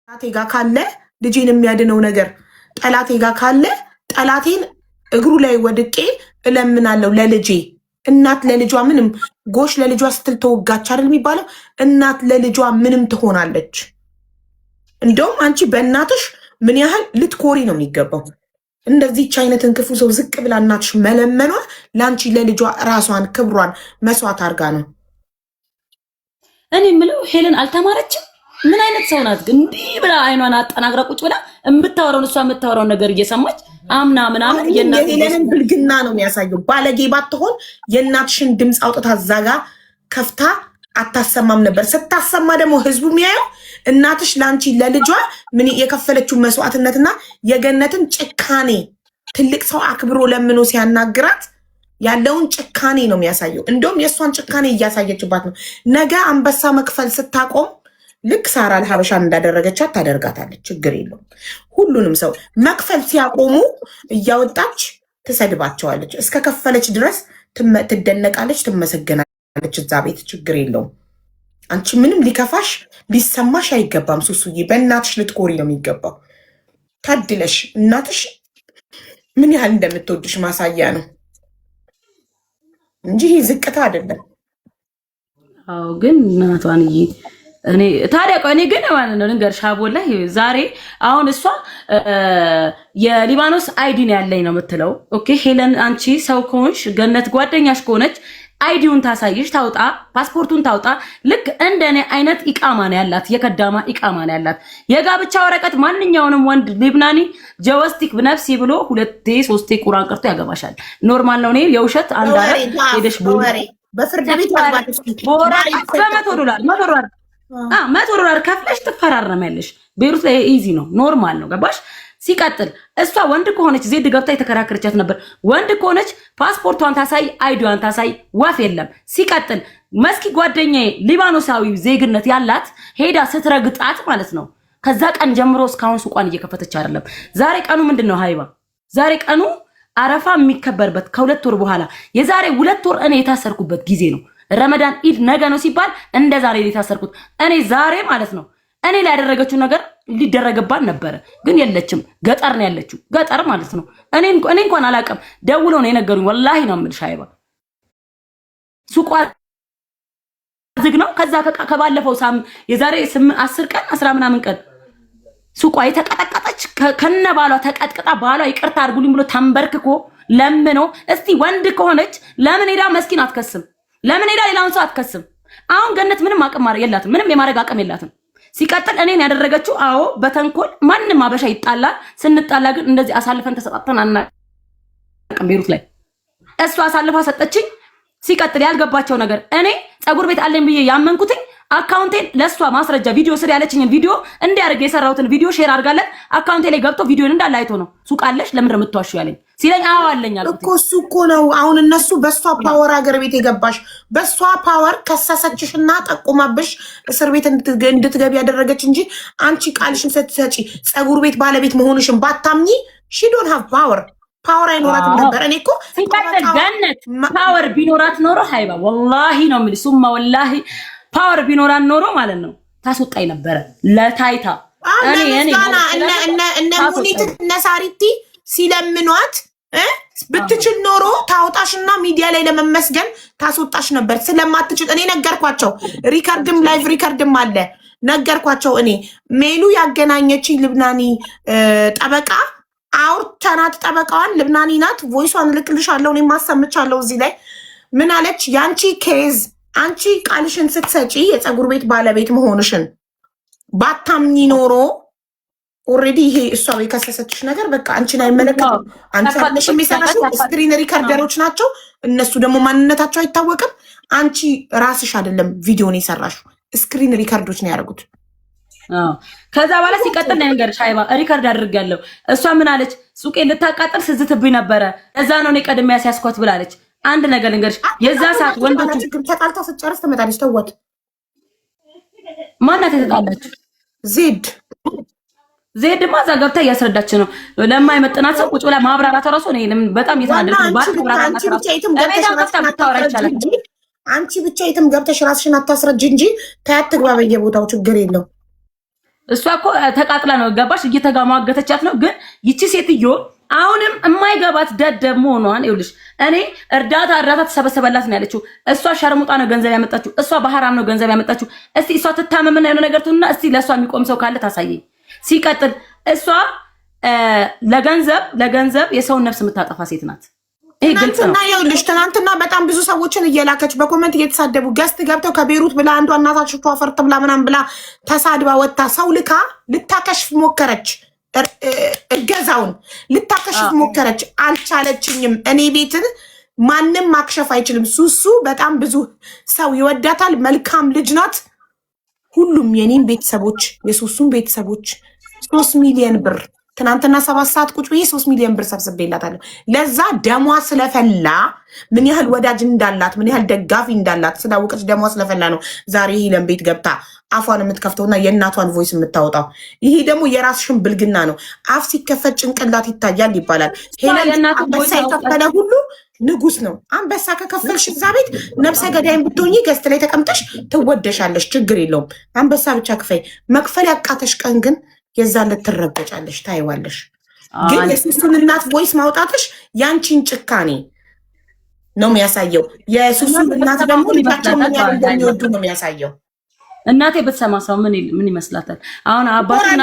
ጠላቴ ጋር ካለ ልጄን የሚያድነው ነገር ጠላቴ ጋር ካለ ጠላቴን እግሩ ላይ ወድቄ እለምናለሁ ለልጄ። እናት ለልጇ ምንም ጎሽ ለልጇ ስትል ተወጋች አይደል የሚባለው? እናት ለልጇ ምንም ትሆናለች። እንደውም አንቺ በእናትሽ ምን ያህል ልትኮሪ ነው የሚገባው። እንደዚህች አይነትን ክፉ ሰው ዝቅ ብላ እናትሽ መለመኗ ለአንቺ ለልጇ ራሷን ክብሯን መስዋዕት አድርጋ ነው። እኔ የምለው ሄለን አልተማረችም። ምን አይነት ሰው ናት ግን? እንዲህ ብላ አይኗን አጠናግራ ቁጭ ብላ እምታወራውን እሷ የምታወራውን ነገር እየሰማች አምና ምናምን የሄለንን ብልግና ነው የሚያሳየው። ባለጌ ባትሆን የእናትሽን ድምፅ አውጥታ ዛጋ ከፍታ አታሰማም ነበር። ስታሰማ ደግሞ ህዝቡ የሚያየው እናትሽ ለአንቺ ለልጇ ምን የከፈለችው መስዋዕትነትና የገነትን ጭካኔ ትልቅ ሰው አክብሮ ለምኖ ሲያናግራት ያለውን ጭካኔ ነው የሚያሳየው። እንደውም የእሷን ጭካኔ እያሳየችባት ነው። ነገ አንበሳ መክፈል ስታቆም ልክ ሳራ ለሀበሻን እንዳደረገቻት ታደርጋታለች። ችግር የለውም። ሁሉንም ሰው መክፈል ሲያቆሙ እያወጣች ትሰድባቸዋለች። እስከ ከፈለች ድረስ ትደነቃለች፣ ትመሰገናለች እዛ ቤት። ችግር የለውም። አንቺ ምንም ሊከፋሽ ሊሰማሽ አይገባም። ሱሱዬ በእናትሽ ልትኮሪ ነው የሚገባው። ታድለሽ። እናትሽ ምን ያህል እንደምትወድሽ ማሳያ ነው እንጂ ይህ ዝቅታ አይደለም። አዎ ግን እናቷንዬ እኔ ታዲያ ቆይ እኔ ግን ማለት ነው ልንገርሽ አቦላ ዛሬ አሁን እሷ የሊባኖስ አይዲ ነው ያለኝ ነው የምትለው። ኦኬ ሄለን አንቺ ሰው ከሆንሽ ገነት ጓደኛሽ ከሆነች አይዲውን ታሳይሽ፣ ታውጣ ፓስፖርቱን ታውጣ። ልክ እንደኔ አይነት ኢቃማ ነው ያላት፣ የከዳማ ኢቃማ ነው ያላት። የጋብቻ ወረቀት ማንኛውንም ወንድ ሊብናኒ ጀወስቲክ ብነፍሲ ብሎ 2-3 ቁራን ቀርቶ ያገባሻል። ኖርማል ነው። እኔ የውሸት አንድ አረ ሄደሽ በፍርድ ቤት $100 $100 ከፍለሽ ትፈራረሚያለሽ። ቤሩት ላይ ኢዚ ነው፣ ኖርማል ነው። ገባሽ? ሲቀጥል እሷ ወንድ ከሆነች ዜድ ገብታ የተከራከረቻት ነበር። ወንድ ከሆነች ፓስፖርቷን ታሳይ፣ አይዲዋን ታሳይ፣ ወፍ የለም። ሲቀጥል መስኪ ጓደኛዬ ሊባኖሳዊ ዜግነት ያላት ሄዳ ስትረግጣት ማለት ነው ከዛ ቀን ጀምሮ እስካሁን ሱቋን እየከፈተች አይደለም። ዛሬ ቀኑ ምንድነው ሀይባ? ዛሬ ቀኑ አረፋ የሚከበርበት ከ2 ወር በኋላ የዛሬ 2 ወር እኔ የታሰርኩበት ጊዜ ነው። ረመዳን ኢድ ነገ ነው ሲባል እንደ ዛሬ የታሰርኩት እኔ ዛሬ ማለት ነው። እኔ ላይ ያደረገችው ነገር ሊደረግባት ነበረ፣ ግን የለችም። ገጠር ነው ያለችው፣ ገጠር ማለት ነው። እኔ እንኳን አላውቅም። ደውለው ነው የነገሩኝ። ወላሂ ነው የምልሽ ሀይባ። ሱቋ ዝግ ነው። ከዛ ከባለፈው የዛሬ 10 ቀን 10 ምናምን ቀን ሱቋ የተቀጠቀጠች ከነ ባሏ ተቀጥቅጣ ባሏ ይቅርታ አድርጉልኝ ብሎ ተንበርክኮ ለምኖ። እስቲ ወንድ ከሆነች ለምን ሄዳ መስኪን አትከስም? ለምን ሄዳ ሌላውን ሰው አትከስም? አሁን ገነት ምንም አቅም የላትም፣ ምንም የማድረግ አቅም የላትም። ሲቀጥል እኔን ያደረገችው አዎ በተንኮል ማንም አበሻ ይጣላል። ስንጣላ ግን እንደዚህ አሳልፈን ተሰጣጥተን አናውቅም። ቤሩት ላይ እሷ አሳልፋ ሰጠችኝ። ሲቀጥል ያልገባቸው ነገር እኔ ፀጉር ቤት አለኝ ብዬ ያመንኩትኝ አካውንቴን ለሷ ማስረጃ ቪዲዮ ስር ያለችኝን ቪዲዮ እንዲያርግ የሰራሁትን ቪዲዮ ሼር አድርጋለት አካውንቴ ላይ ገብቶ ቪዲዮን እንዳለ አይቶ ነው ሱቃለሽ ለምን እንደምትዋሹ ያለኝ ሲለኝ አዎ አለኝ አልኩት እኮ። እሱ እኮ ነው አሁን እነሱ በሷ ፓወር ሀገር ቤት የገባሽ በሷ ፓወር ከሰሰችሽና ጠቁማብሽ እስር ቤት እንድትገቢ ያደረገች እንጂ አንቺ ቃልሽን ስትሰጪ ፀጉር ቤት ባለቤት መሆንሽን ባታምኚ ሺ ዶንት ሃቭ ፓወር አይኖራትም ነበር። እኔ እኮ ሲቀጥል ገነት ፓወር ቢኖራት ኖሮ ሀይባ ወላሂ ነው የምልሽ ሱማ ወላሂ ፓወር ቢኖራን ኖሮ ማለት ነው ታስወጣኝ ነበረ ለታይታ። እነ ሙኒት እነ ሳሪቲ ሲለምኗት ብትችል ኖሮ ታውጣሽና ሚዲያ ላይ ለመመስገን ታስወጣሽ ነበር። ስለማትችል እኔ ነገርኳቸው። ሪከርድም ላይቭ ሪከርድም አለ። ነገርኳቸው። እኔ ሜሉ ያገናኘችኝ ልብናኒ ጠበቃ አውርተናት፣ ጠበቃዋን ልብናኒ ናት። ቮይሷን እልክልሻለሁ። እኔ ማሰምቻለሁ እዚህ ላይ ምን አለች? ያንቺ ኬዝ አንቺ ቃልሽን ስትሰጪ የፀጉር ቤት ባለቤት መሆንሽን ባታምኒ ኖሮ ኦልሬዲ ይሄ እሷ የከሰሰችሽ ነገር በቃ አንቺን አይመለከትም። አንቺ ያለሽ የሚሰራሽ ስክሪን ሪከርደሮች ናቸው። እነሱ ደግሞ ማንነታቸው አይታወቅም። አንቺ ራስሽ አይደለም ቪዲዮን የሰራሽው፣ ስክሪን ሪከርዶች ነው ያደረጉት። ከዛ በኋላ ሲቀጥል ነገር ሻይባ ሪከርድ አድርጋለሁ። እሷ ምን አለች? ሱቄ ልታቃጥል ስዝትብኝ ነበረ፣ እዛ ነው እኔ ቀድሜ ያስያዝኳት ብላለች። አንድ ነገር ልንገርሽ፣ የዛ ሰዓት ወንዶች ተጣልታ ስትጨርስ ትመጣለች። ተወት። ማናት የተጣላች? ዜድ ማዛ ገብታ እያስረዳች ነው ለማይመጥናት ሰው ቁጭ ብላ ማብራራት ራሱ ነው። እኔ በጣም እየተናደድኩ ነው። አንቺ ብቻ የትም ገብተሽ ራስሽን አታስረጅ እንጂ ታያት ትግባ በየቦታው ችግር የለው። እሷ እኮ ተቃጥላ ነው ገባሽ? እየተጋማገተቻት ነው። ግን ይቺ ሴትዮ አሁንም የማይገባት ደደብ መሆኗን ይኸውልሽ፣ እኔ እርዳታ ተሰበሰበላት ነው ያለችው። እሷ ሸርሙጣ ነው ገንዘብ ያመጣችው። እሷ በሐራም ነው ገንዘብ ያመጣችው። እስቲ እሷ ትታመምና የሆነ ነገር ትሁንና እስቲ ለእሷ የሚቆም ሰው ካለ ታሳየኝ። ሲቀጥል እሷ ለገንዘብ የሰውን ነፍስ የምታጠፋ ሴት ናት። ይሄ ግልጽ ነው። ይኸውልሽ ትናንትና በጣም ብዙ ሰዎችን እየላከች በኮመንት እየተሳደቡ ገስት ገብተው ከቤሩት ብላ አንዷ እናታችሁ ተዋፈርት ብላ ምናምን ብላ ተሳድባ ወጣ ሰው ልካ ልታከሽፍ ሞከረች። እገዛውን ልታከሽፍ ሞከረች፣ አልቻለችኝም። እኔ ቤትን ማንም ማክሸፍ አይችልም። ሱሱ በጣም ብዙ ሰው ይወዳታል። መልካም ልጅ ናት። ሁሉም የኔን ቤተሰቦች የሱሱን ቤተሰቦች 3 ሚሊዮን ብር ትናንትና 7 ሰዓት ቁጭ ብዬ 3 ሚሊዮን ብር ሰብስቤላታለሁ። ለዛ ደሟ ስለፈላ ምን ያህል ወዳጅ እንዳላት ምን ያህል ደጋፊ እንዳላት ስላወቀች ደሟ ስለፈላ ነው ዛሬ ሄለን ቤት ገብታ አፏን የምትከፍተውና የእናቷን ቮይስ የምታወጣው። ይሄ ደግሞ የራስሽን ብልግና ነው። አፍ ሲከፈት ጭንቅላት ይታያል ይባላል። ሄለን አንበሳ የከፈለ ሁሉ ንጉስ ነው። አንበሳ ከከፈልሽ እዛ ቤት ነብሰ ገዳይን ብትሆኚ ገስት ላይ ተቀምጠሽ ትወደሻለሽ። ችግር የለውም። አንበሳ ብቻ ክፈይ። መክፈል ያቃተሽ ቀን ግን የዛለት ትረገጫለሽ፣ ታይዋለሽ። ግን የሱሱን እናት ቮይስ ማውጣትሽ ያንቺን ጭካኔ ነው የሚያሳየው። የሱሱን እናት ደግሞ ልጃቸው ምን ያህል እንደሚወዱ ነው የሚያሳየው። እናቴ ብትሰማ ሰው ምን ይመስላታል? አሁን አባትና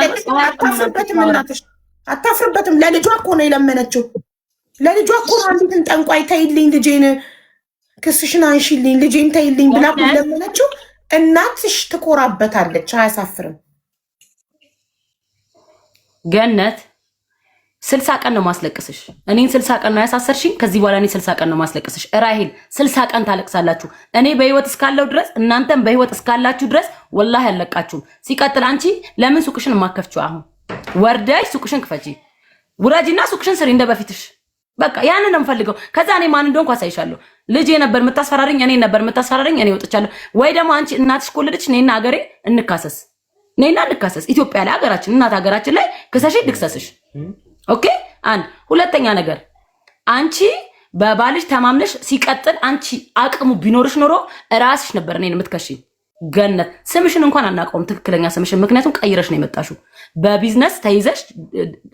አታፍርበትም። ለልጇ እኮ ነው የለመነችው። ለልጇ እኮ ነው አንዲትን ጠንቋይ ተይልኝ፣ ልጄን ክስሽን አንሺልኝ፣ ልጄን ተይልኝ ብላ ለመነችው። እናትሽ ትኮራበታለች። አያሳፍርም? ገነት 60 ቀን ነው ማስለቅስሽ። እኔን 60 ቀን ነው ያሳሰርሽኝ። ከዚህ በኋላ እኔ 60 ቀን ነው ማስለቅስሽ። ራሄል 60 ቀን ታለቅሳላችሁ። እኔ በህይወት እስካለው ድረስ እናንተም በህይወት እስካላችሁ ድረስ ወላሂ አለቃችሁም። ሲቀጥል አንቺ ለምን ሱቅሽን ማከፍቺው? አሁን ወርደሽ ሱቅሽን ክፈቺ። ውረጂና ሱቅሽን ስሪ እንደበፊትሽ። በቃ ያንን ነው የምፈልገው። ከዛ እኔ ማን እንደሆንኩ አሳይሻለሁ። ልጄ ነበር የምታስፈራሪኝ፣ እኔ ነበር የምታስፈራሪኝ። እኔ ወጥቻለሁ። ወይ ደግሞ አንቺ እናትሽ ከወለደች እኔና ሀገሬ እንካሰስ። ነይና እንካሰስ። ኢትዮጵያ ላይ ሀገራችን እናት ሀገራችን ላይ ክሰሽ ልክሰስሽ። ኦኬ። አንድ ሁለተኛ ነገር አንቺ በባልሽ ተማምነሽ ሲቀጥል አንቺ አቅሙ ቢኖርሽ ኖሮ ራስሽ ነበር እኔን የምትከሺኝ። ገነት ስምሽን እንኳን አናውቀውም ትክክለኛ ስምሽን፣ ምክንያቱም ቀይረሽ ነው የመጣሽው። በቢዝነስ ተይዘሽ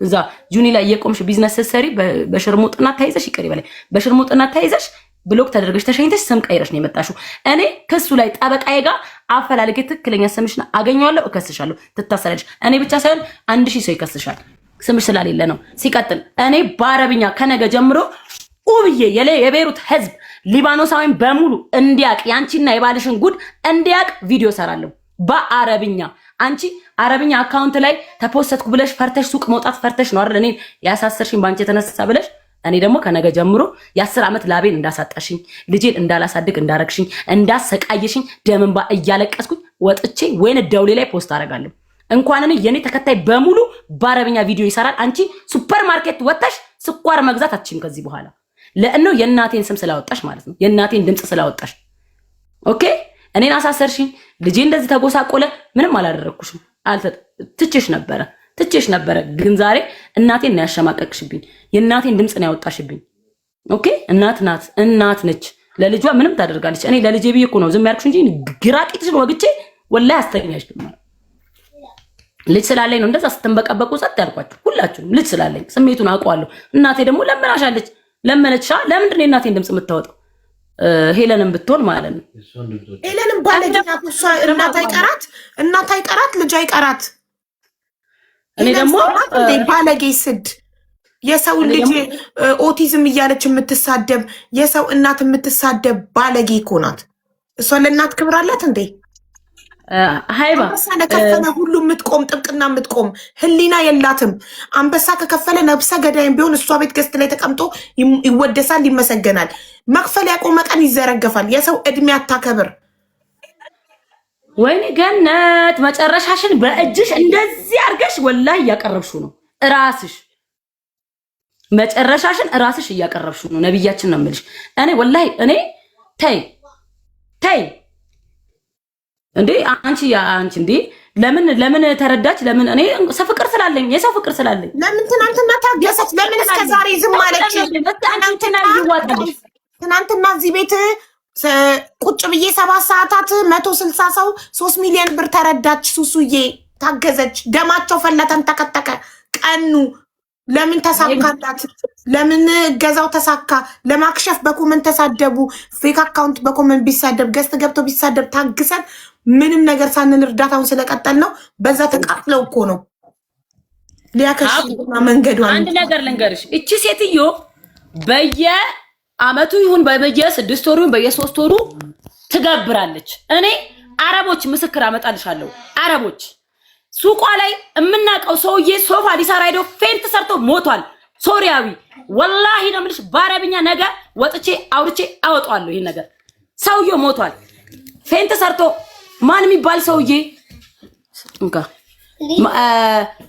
እዛ ጁኒ ላይ የቆምሽ ቢዝነስ ስትሰሪ በሽርሙጥና ተይዘሽ ይቀር ይበላይ በሽርሙጥና ተይዘሽ ብሎክ ተደርገሽ ተሸኝተሽ ስም ቀይረሽ ነው የመጣሽው። እኔ ክሱ ላይ ጠበቃዬ ጋር አፈላልጌ ትክክለኛ ስምሽን አገኘዋለሁ፣ እከስሻለሁ፣ ትታሰራለሽ። እኔ ብቻ ሳይሆን 1000 ሰው ይከስሻል ስምሽ ስላሌለ ነው። ሲቀጥል እኔ በአረብኛ ከነገ ጀምሮ ኡብዬ የቤሩት ህዝብ ሊባኖሳዊን በሙሉ እንዲያቅ ያንቺና የባልሽን ጉድ እንዲያቅ ቪዲዮ ሰራለሁ በአረብኛ። አንቺ አረብኛ አካውንት ላይ ተፖስተትኩ ብለሽ ፈርተሽ ሱቅ መውጣት ፈርተሽ ነው አይደል እኔ ያሳሰርሽኝ ባንቺ የተነሳ ብለሽ። እኔ ደግሞ ከነገ ጀምሮ የ10 ዓመት ላቤን እንዳሳጣሽኝ፣ ልጄን እንዳላሳድግ እንዳረግሽኝ፣ እንዳሰቃየሽኝ ደምንባ እያለቀስኩኝ ወጥቼ ወይን ደውሌ ላይ ፖስት አደርጋለሁ። እንኳን እኔ የኔ ተከታይ በሙሉ በአረብኛ ቪዲዮ ይሰራል። አንቺ ሱፐር ማርኬት ወጥተሽ ስኳር መግዛት አትችይም ከዚህ በኋላ። ለእነው የእናቴን ስም ስላወጣሽ ማለት ነው፣ የእናቴን ድምጽ ስላወጣሽ። ኦኬ እኔን አሳሰርሽኝ፣ ልጄ እንደዚህ ተጎሳቆለ። ምንም አላደረኩሽም። ትቼሽ ነበረ ግን ዛሬ እናቴን ነው ያሸማቀቅሽብኝ። የእናቴን ድምጽ ነው ያወጣሽብኝ። ኦኬ እናት ነች፣ ለልጇ ምንም ታደርጋለች። እኔ ለልጄ ብዬ እኮ ነው ዝም ያልኩሽ እንጂ ግራቂትሽን ወግቼ ወላሂ አስተኛሽ። ልጅ ስላለኝ ነው እንደዛ ስትንበቀበቁ ጸጥ ያልኳችሁ ሁላችሁም። ልጅ ስላለኝ ስሜቱን አውቀዋለሁ። እናቴ ደግሞ ለምናሻለች ለመነችሻ። ለምንድን ነው የእናቴን ድምጽ የምታወጣው? ሄለንም ብትሆን ማለት ነው። ሄለንም ባለጌና ኩሳ እናት አይቀራት ልጅ አይቀራት። እኔ ደግሞ ባለጌ ስድ የሰው ልጅ ኦቲዝም እያለች የምትሳደብ የሰው እናት የምትሳደብ ባለጌ እኮ ናት። እሷ ለእናት ክብር አላት እንዴ? ሃይባ አንበሳ ለከፈለ ሁሉ የምትቆም ጥብቅና የምትቆም ህሊና የላትም። አንበሳ ከከፈለ ነብሰ ገዳይም ቢሆን እሷ ቤት ገስት ላይ ተቀምጦ ይወደሳል፣ ይመሰገናል። መክፈል ያቆመ ቀን ይዘረገፋል። የሰው እድሜ አታከብር። ወይኔ ገነት መጨረሻሽን በእጅሽ እንደዚህ አድርገሽ ወላሂ እያቀረብሽው ነው ራስሽ። መጨረሻሽን ራስሽ እያቀረብሽው ነው። ነብያችን ነው የምልሽ። እኔ ወላሂ እኔ ተይ እንዴ አንቺ እንዴ ለምን ተረዳች? ለምን እኔ ፍቅር ስላለኝ የሰው ፍቅር ስላለኝ ለምን ትናንትና ታገሰች? ለምን እስከ ዛሬ ዝም አለች? ትናንትና እዚህ ቤት ቁጭ ብዬ 7 ሰዓታት 160 ሰው 3 ሚሊዮን ብር ተረዳች። ሱሱዬ ታገዘች። ደማቸው ፈለተን ተከተከ ቀኑ። ለምን ተሳካላት? ለምን ገዛው ተሳካ? ለማክሸፍ በኮመንት ተሳደቡ። ፌክ አካውንት በኮመንት ቢሳደብ ገስት ገብቶ ቢሳደብ ታግሰን ምንም ነገር ሳንል እርዳታውን ስለቀጠል ነው። በዛ ተቃጥለው እኮ ነው ሊያከሽፉና መንገዱ። አንድ ነገር ልንገርሽ፣ እቺ ሴትዮ በየአመቱ ይሁን በየ6 ወሩ ይሁን በየ3 ወሩ ትገብራለች። እኔ አረቦች ምስክር አመጣልሻለሁ። አረቦች ሱቋ ላይ የምናውቀው ሰውዬ ሶፋ ዲሳራ ሄዶ ፌንት ሰርቶ ሞቷል። ሶሪያዊ ወላሂ ነው የምልሽ። በአረብኛ ነገ ወጥቼ አውርቼ አወጣዋለሁ። ይሄን ነገር ሰውዬው ሞቷል ፌንት ሰርቶ። ማን የሚባል ሰውዬ እንካ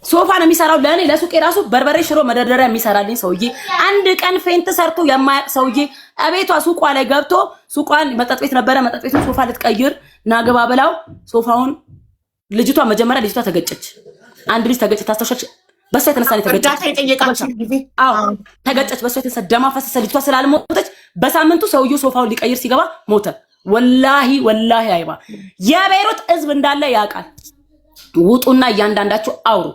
ሶፋ ነው የሚሰራው። ለኔ ለሱቄ ራሱ በርበሬ ሽሮ መደርደሪያ የሚሰራልኝ ሰውዬ አንድ ቀን ፌንት ሰርቶ የማያውቅ ሰውዬ አቤቷ ሱቋ ላይ ገብቶ ሱቋን መጠጥ ቤት ነበረ። መጠጥ ቤቱን ሶፋ ልትቀይር ናገባ ብላው ሶፋውን ልጅቷ መጀመሪያ ልጅቷ ተገጨች። አንድ ልጅ ተገጨች። ታስተውሻለሽ? በሷ የተነሳ ነው ተገጨች። አዎ ተገጨች። በሷ የተነሳ ደማ ፈሰሰ። ልጅቷ ስላልሞተች በሳምንቱ ሰውዬው ሶፋውን ሊቀይር ሲገባ ሞተ። ወላሂ አይባ የቤይሩት ህዝብ እንዳለ ያውቃል። ውጡና እያንዳንዳችሁ አውሩ።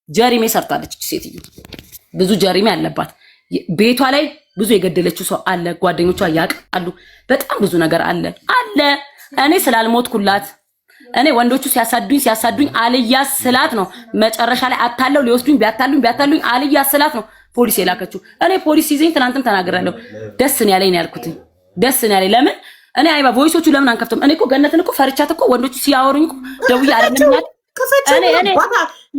ጀሪሜ ሰርታለች እቺ ሴትዮ፣ ብዙ ጀሪሜ አለባት። ቤቷ ላይ ብዙ የገደለችው ሰው አለ። ጓደኞቿ ያውቃሉ። በጣም ብዙ ነገር አለ። እኔ ስላልሞትኩላት እኔ ወንዶቹ ሲያሳዱኝ አልያዝ ስላት ነው መጨረሻ ላይ አታለው ሊወስዱኝ ቢያታሉኝ አልያዝ ስላት ነው ፖሊስ የላከችው። እኔ ፖሊስ ሲዘኝ ትናንትም ተናግራለሁ። ደስ ነው ያለኝ ያልኩት ደስ ነው ያለኝ። ለምን እኔ አይባ ቮይሶቹ ለምን አንከፍቶም? እኔ እኮ ገነትን እኮ ፈርቻት እኮ ወንዶቹ ሲያወሩኝ እኮ ደውዬ አረጋኛል። እኔ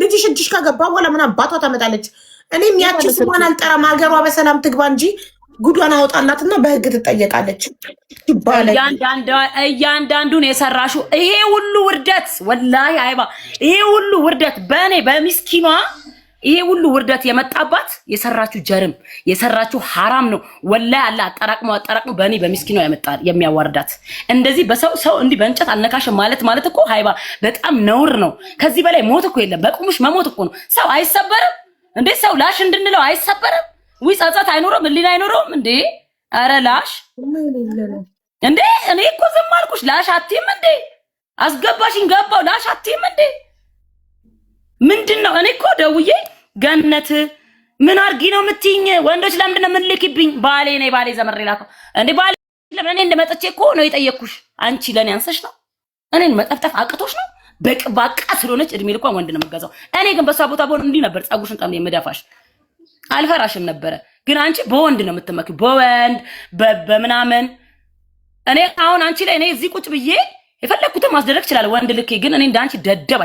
ልጅሽ እጅሽ ከገባ በኋላ ምን አባቷ ታመጣለች? እኔም ያቺ ስሟን አልጠራም። ሀገሯ በሰላም ትግባ እንጂ ጉዷን አወጣላትና በህግ ትጠየቃለች ይባላል። እያንዳንዱን የሰራሹ ይሄ ሁሉ ውርደት ወላሂ አይባ ይሄ ሁሉ ውርደት በእኔ በሚስኪኗ ይሄ ሁሉ ውርደት የመጣባት የሰራችሁ ጀርም የሰራችሁ ሐራም ነው። ወላሂ አላህ አጠራቅሞ በእኔ በሚስኪኗ ያመጣል የሚያዋርዳት። እንደዚህ ሰው እንዲህ በእንጨት አልነካሽም ማለት እኮ ሃይባ በጣም ነውር ነው። ከዚህ በላይ ሞት እኮ የለም። በቁምሽ መሞት እኮ ነው። ሰው አይሰበርም እንዴ? ሰው ላሽ እንድንለው አይሰበርም? ጸጸት አይኖረም? ህሊና አይኖረውም እንዴ? አረ ላሽ እንዴ? እኔ እኮ ዝም አልኩሽ። ላሽ አትይም እንዴ? አስገባሽኝ ገባው። ላሽ አትይም እንዴ? ምንድነው? እኔ እኮ ደውዬ ገነት ምን አርጊ ነው የምትይኝ? ወንዶች ለምንድን ነው የምንልክብኝ? ባሌ ነኝ ባሌ ዘመሬ ላከው እንዴ? ባሌ ለምን? እኔ እንደመጥቼ እኮ ነው የጠየቅኩሽ። አንቺ ለኔ አንሰሽ ነው? እኔን መጠፍጠፍ አቅቶሽ ነው? በቃ ስለሆነች እድሜ ልኳን ወንድ ነው የምገዛው። እኔ ግን በሷ ቦታ ቦን እንዲህ ነበር ጸጉርሽን ጠምኔ የምደፋሽ። አልፈራሽም ነበረ። ግን አንቺ በወንድ ነው የምትመኪው፣ በወንድ በምናምን። እኔ አሁን አንቺ ላይ እኔ እዚህ ቁጭ ብዬ የፈለኩትን ማስደረግ ይችላል ወንድ ልኬ። ግን እኔ እንዳንቺ ደደብ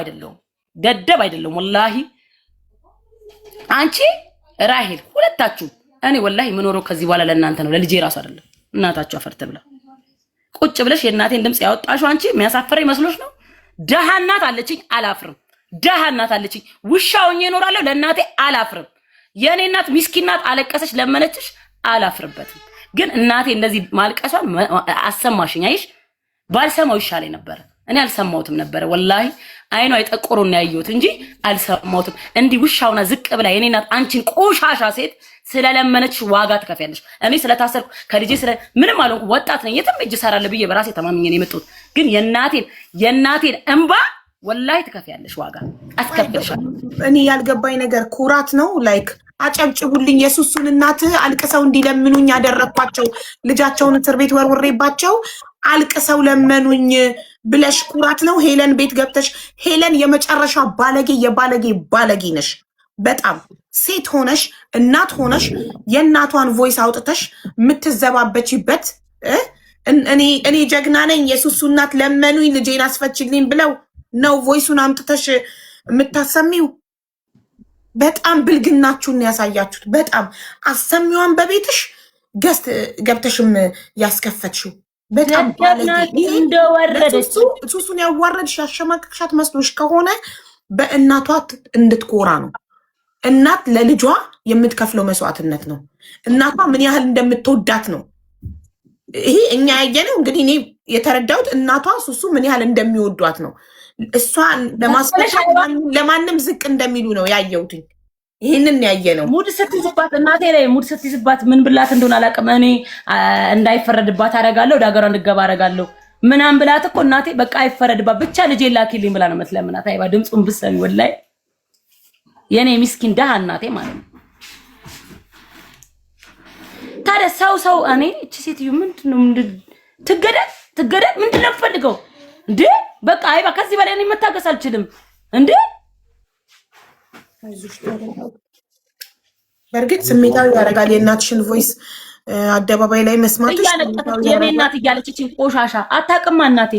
አይደለሁም ወላሂ። አንቺ ራሄል ሁለታችሁ እኔ ወላሂ የምኖረው ከዚህ በኋላ ለእናንተ ነው፣ ለልጄ ራሱ አይደለም። እናታችሁ አፈርተ ብላ ቁጭ ብለሽ የእናቴን ድምጽ ያወጣሽው አንቺ የሚያሳፍረኝ መስሎሽ ነው? ደሃ እናት አለችኝ አላፍርም። ደሃ እናት አለችኝ ውሻውኝ እኖራለሁ ለእናቴ አላፍርም። የኔ እናት ሚስኪን ናት፣ አለቀሰች ለመነችሽ አላፍርበትም። ግን እናቴ እንደዚህ ማልቀሷን አሰማሽኝ። አይሽ ባልሰማው ይሻለኝ ነበር። እኔ አልሰማሁትም ነበር ወላሂ። አይኗ የጠቆሩና ያየሁት እንጂ አልሰማሁትም። እንዲህ ውሻውና ዝቅ ብላ የኔ እናት አንቺን ቆሻሻ ሴት ስለለመነች ዋጋ ትከፍያለሽ። እኔ ስለታሰርኩ ከልጄ ምንም አልሆንኩ፣ ወጣት ነኝ፣ የትም እጅ እሰራለሁ ብዬ በራሴ ተማምኜ ነው የመጣሁት። ግን የእናቴን እንባ ወላሂ ትከፍያለሽ፣ ዋጋ አስከፍልሻለሁ። እኔ ያልገባኝ ነገር ኩራት ነው። ላይክ አጨብጭቡልኝ፣ የሱሱን እናት አልቅሰው እንዲለምኑኝ ያደረኳቸው ልጃቸውን እስር ቤት ወርውሬባቸው አልቅሰው ለመኑኝ ብለሽ ኩራት ነው። ሄለን ቤት ገብተሽ ሄለን የመጨረሻ ባለጌ ነሽ። በጣም ሴት ሆነሽ እናት ሆነሽ የእናቷን ቮይስ አውጥተሽ የምትዘባበችበት እኔ ጀግና ነኝ የሱሱ እናት ለመኑኝ ልጄን አስፈችልኝ ብለው ነው ቮይሱን አምጥተሽ የምታሰሚው። በጣም ብልግናችሁን ያሳያችሁት። በጣም አሰሚዋን በቤትሽ ገስት ገብተሽም ያስከፈትሽው በጣም እንደወረደች ሱሱን ያዋረድሽ ያሸማቀቅሻት መስሎሽ ከሆነ በእናቷ እንድትኮራ ነው። እናት ለልጇ የምትከፍለው መስዋዕትነት ነው። እናቷ ምን ያህል እንደምትወዳት ነው። ይሄ እኛ ያየነው እንግዲህ እኔ የተረዳሁት እናቷ ሱሱ ምን ያህል እንደሚወዷት ነው። እሷ ለማንም ዝቅ እንደሚሉ ነው ያየሁትኝ። ይህንን ያየነው ሙድ ስትይዝባት እናቴ ላይ ሙድ ስትይዝባት ምን ብላት እንደሆነ አላውቅም። እኔ እንዳይፈረድባት አደርጋለሁ፣ ወደ ሀገሯ እንድገባ አደርጋለሁ። ምናምን ብላት እኮ እናቴ በቃ አይፈረድባት ብቻ ልጄ ላኪልኝ ብላ ነው የምትለምናት። አይባ ድምፁን ብትሰሚ ወላሂ የኔ ምስኪን ደሃ እናቴ ማለት ነው። ታዲያ ሰው እኔ እቺ ሴትዮ ምንድነው ትገደል ምንድነው ፈልገው እንዴ? በቃ አይባ ከዚህ በላይ እኔ መታገስ አልችልም እንዴ። በርግጥ ስሜታዊ ያደርጋል የእናትሽን ቮይስ አደባባይ ላይ መስማትሽ። የኔ እናት እያለች እቺ ቆሻሻ አታውቅም እናቴ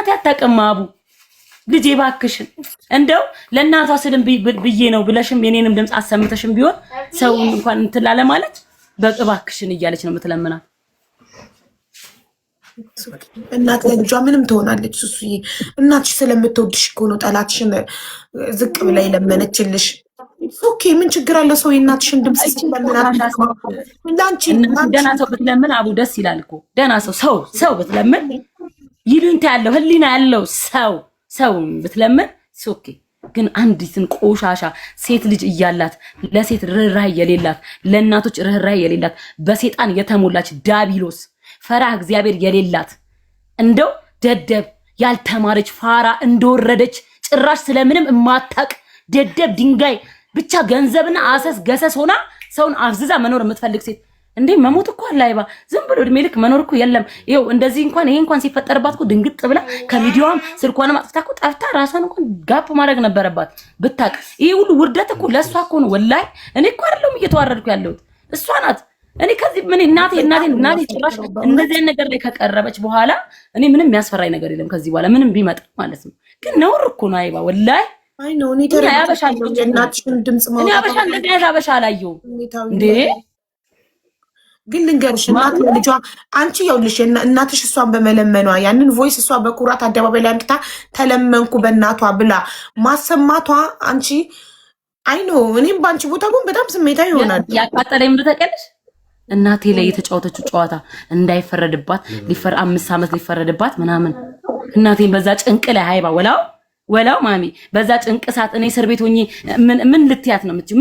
አታውቅም። አቡ ልጄ እባክሽን እንደው ለእናቷ ስልም ብዬ ነው ብለሽም የኔንም ድምፅ አሰምተሽም ቢሆን ሰው እንኳን እንትን ላለ ማለት በእባክሽን እያለች ነው የምትለምናት። እናት ለልጇ ምንም ትሆናለች። ሱሱዬ እናትሽ ስለምትወድሽ እኮ ነው ጠላትሽን ዝቅ ብላ የለመነችልሽ። ኦኬ ምን ችግር አለ? ሰው የእናትሽን ድምፅ ደህና ሰው ብትለምን አቡ ደስ ይላል እኮ። ደህና ሰው ብትለምን ይሉኝታ ያለው ህሊና ያለው ሰው ብትለምን ኦኬ። ግን አንዲትን ቆሻሻ ሴት ልጅ እያላት ለሴት ርህራሄ የሌላት ለእናቶች ርህራሄ የሌላት በሴጣን የተሞላች ዳቢሎስ ፈራህ እግዚአብሔር የሌላት እንደው ደደብ ያልተማረች ፋራ እንደወረደች ጭራሽ ስለምንም እማታቅ ደደብ ድንጋይ ብቻ ገንዘብና አሰስ ገሰስ ሆና ሰውን አፍዝዛ መኖር የምትፈልግ ሴት እንዴ መሞት እኮ አለ አይባ። ዝም ብሎ እድሜ ልክ መኖር እኮ የለም። ይሄው እንደዚህ እንኳን ይሄ እንኳን ሲፈጠርባት እኮ ድንግጥ ብላ ከቪዲዮዋም ስልኳንም አጥፍታ እኮ ጠፍታ ራሷን እንኳን ጋፕ ማድረግ ነበረባት ብታቅ። ይሄ ሁሉ ውርደት እኮ ለሷ እኮ ነው ወላሂ። እኔ እኮ አይደለም እየተዋረድኩ ያለሁት እሷ ናት። እኔ ከዚህ ምን እናቴ ጭራሽ እንደዚህ ነገር ላይ ከቀረበች በኋላ እኔ ምንም የሚያስፈራኝ ነገር የለም ከዚህ በኋላ ምንም ቢመጣ ማለት ነው። ግን ነውር እኮ ነው አይባ ወላሂ። አይ ነው እኔ ተረጋግቻለሁ። የእናትሽን ድምጽ ማውጣት እኔ አበሻ እንደዚህ አበሻ አላየሁም እንዴ። ግን ልንገርሽ እናት ልጇ አንቺ ይኸውልሽ እናትሽ እሷን በመለመኗ ያንን ቮይስ እሷ በኩራት አደባባይ ላይ አምጥታ ተለመንኩ በእናቷ ብላ ማሰማቷ አንቺ አይ ነው እኔም ባንቺ ቦታ ግን በጣም ስሜታዊ ይሆናል። ያቃጠለኝ ምን ተቀልሽ እናቴ ላይ የተጫወተችው ጨዋታ እንዳይፈረድባት 5 ዓመት ሊፈረድባት ምናምን እናቴን በዛ ጭንቅ ላይ ሃይባ ወላው ማሚ በዛ ጭንቅ ሰዓት እኔ እስር ቤት ሆኜ ምን ልትያት ነው የምትይው?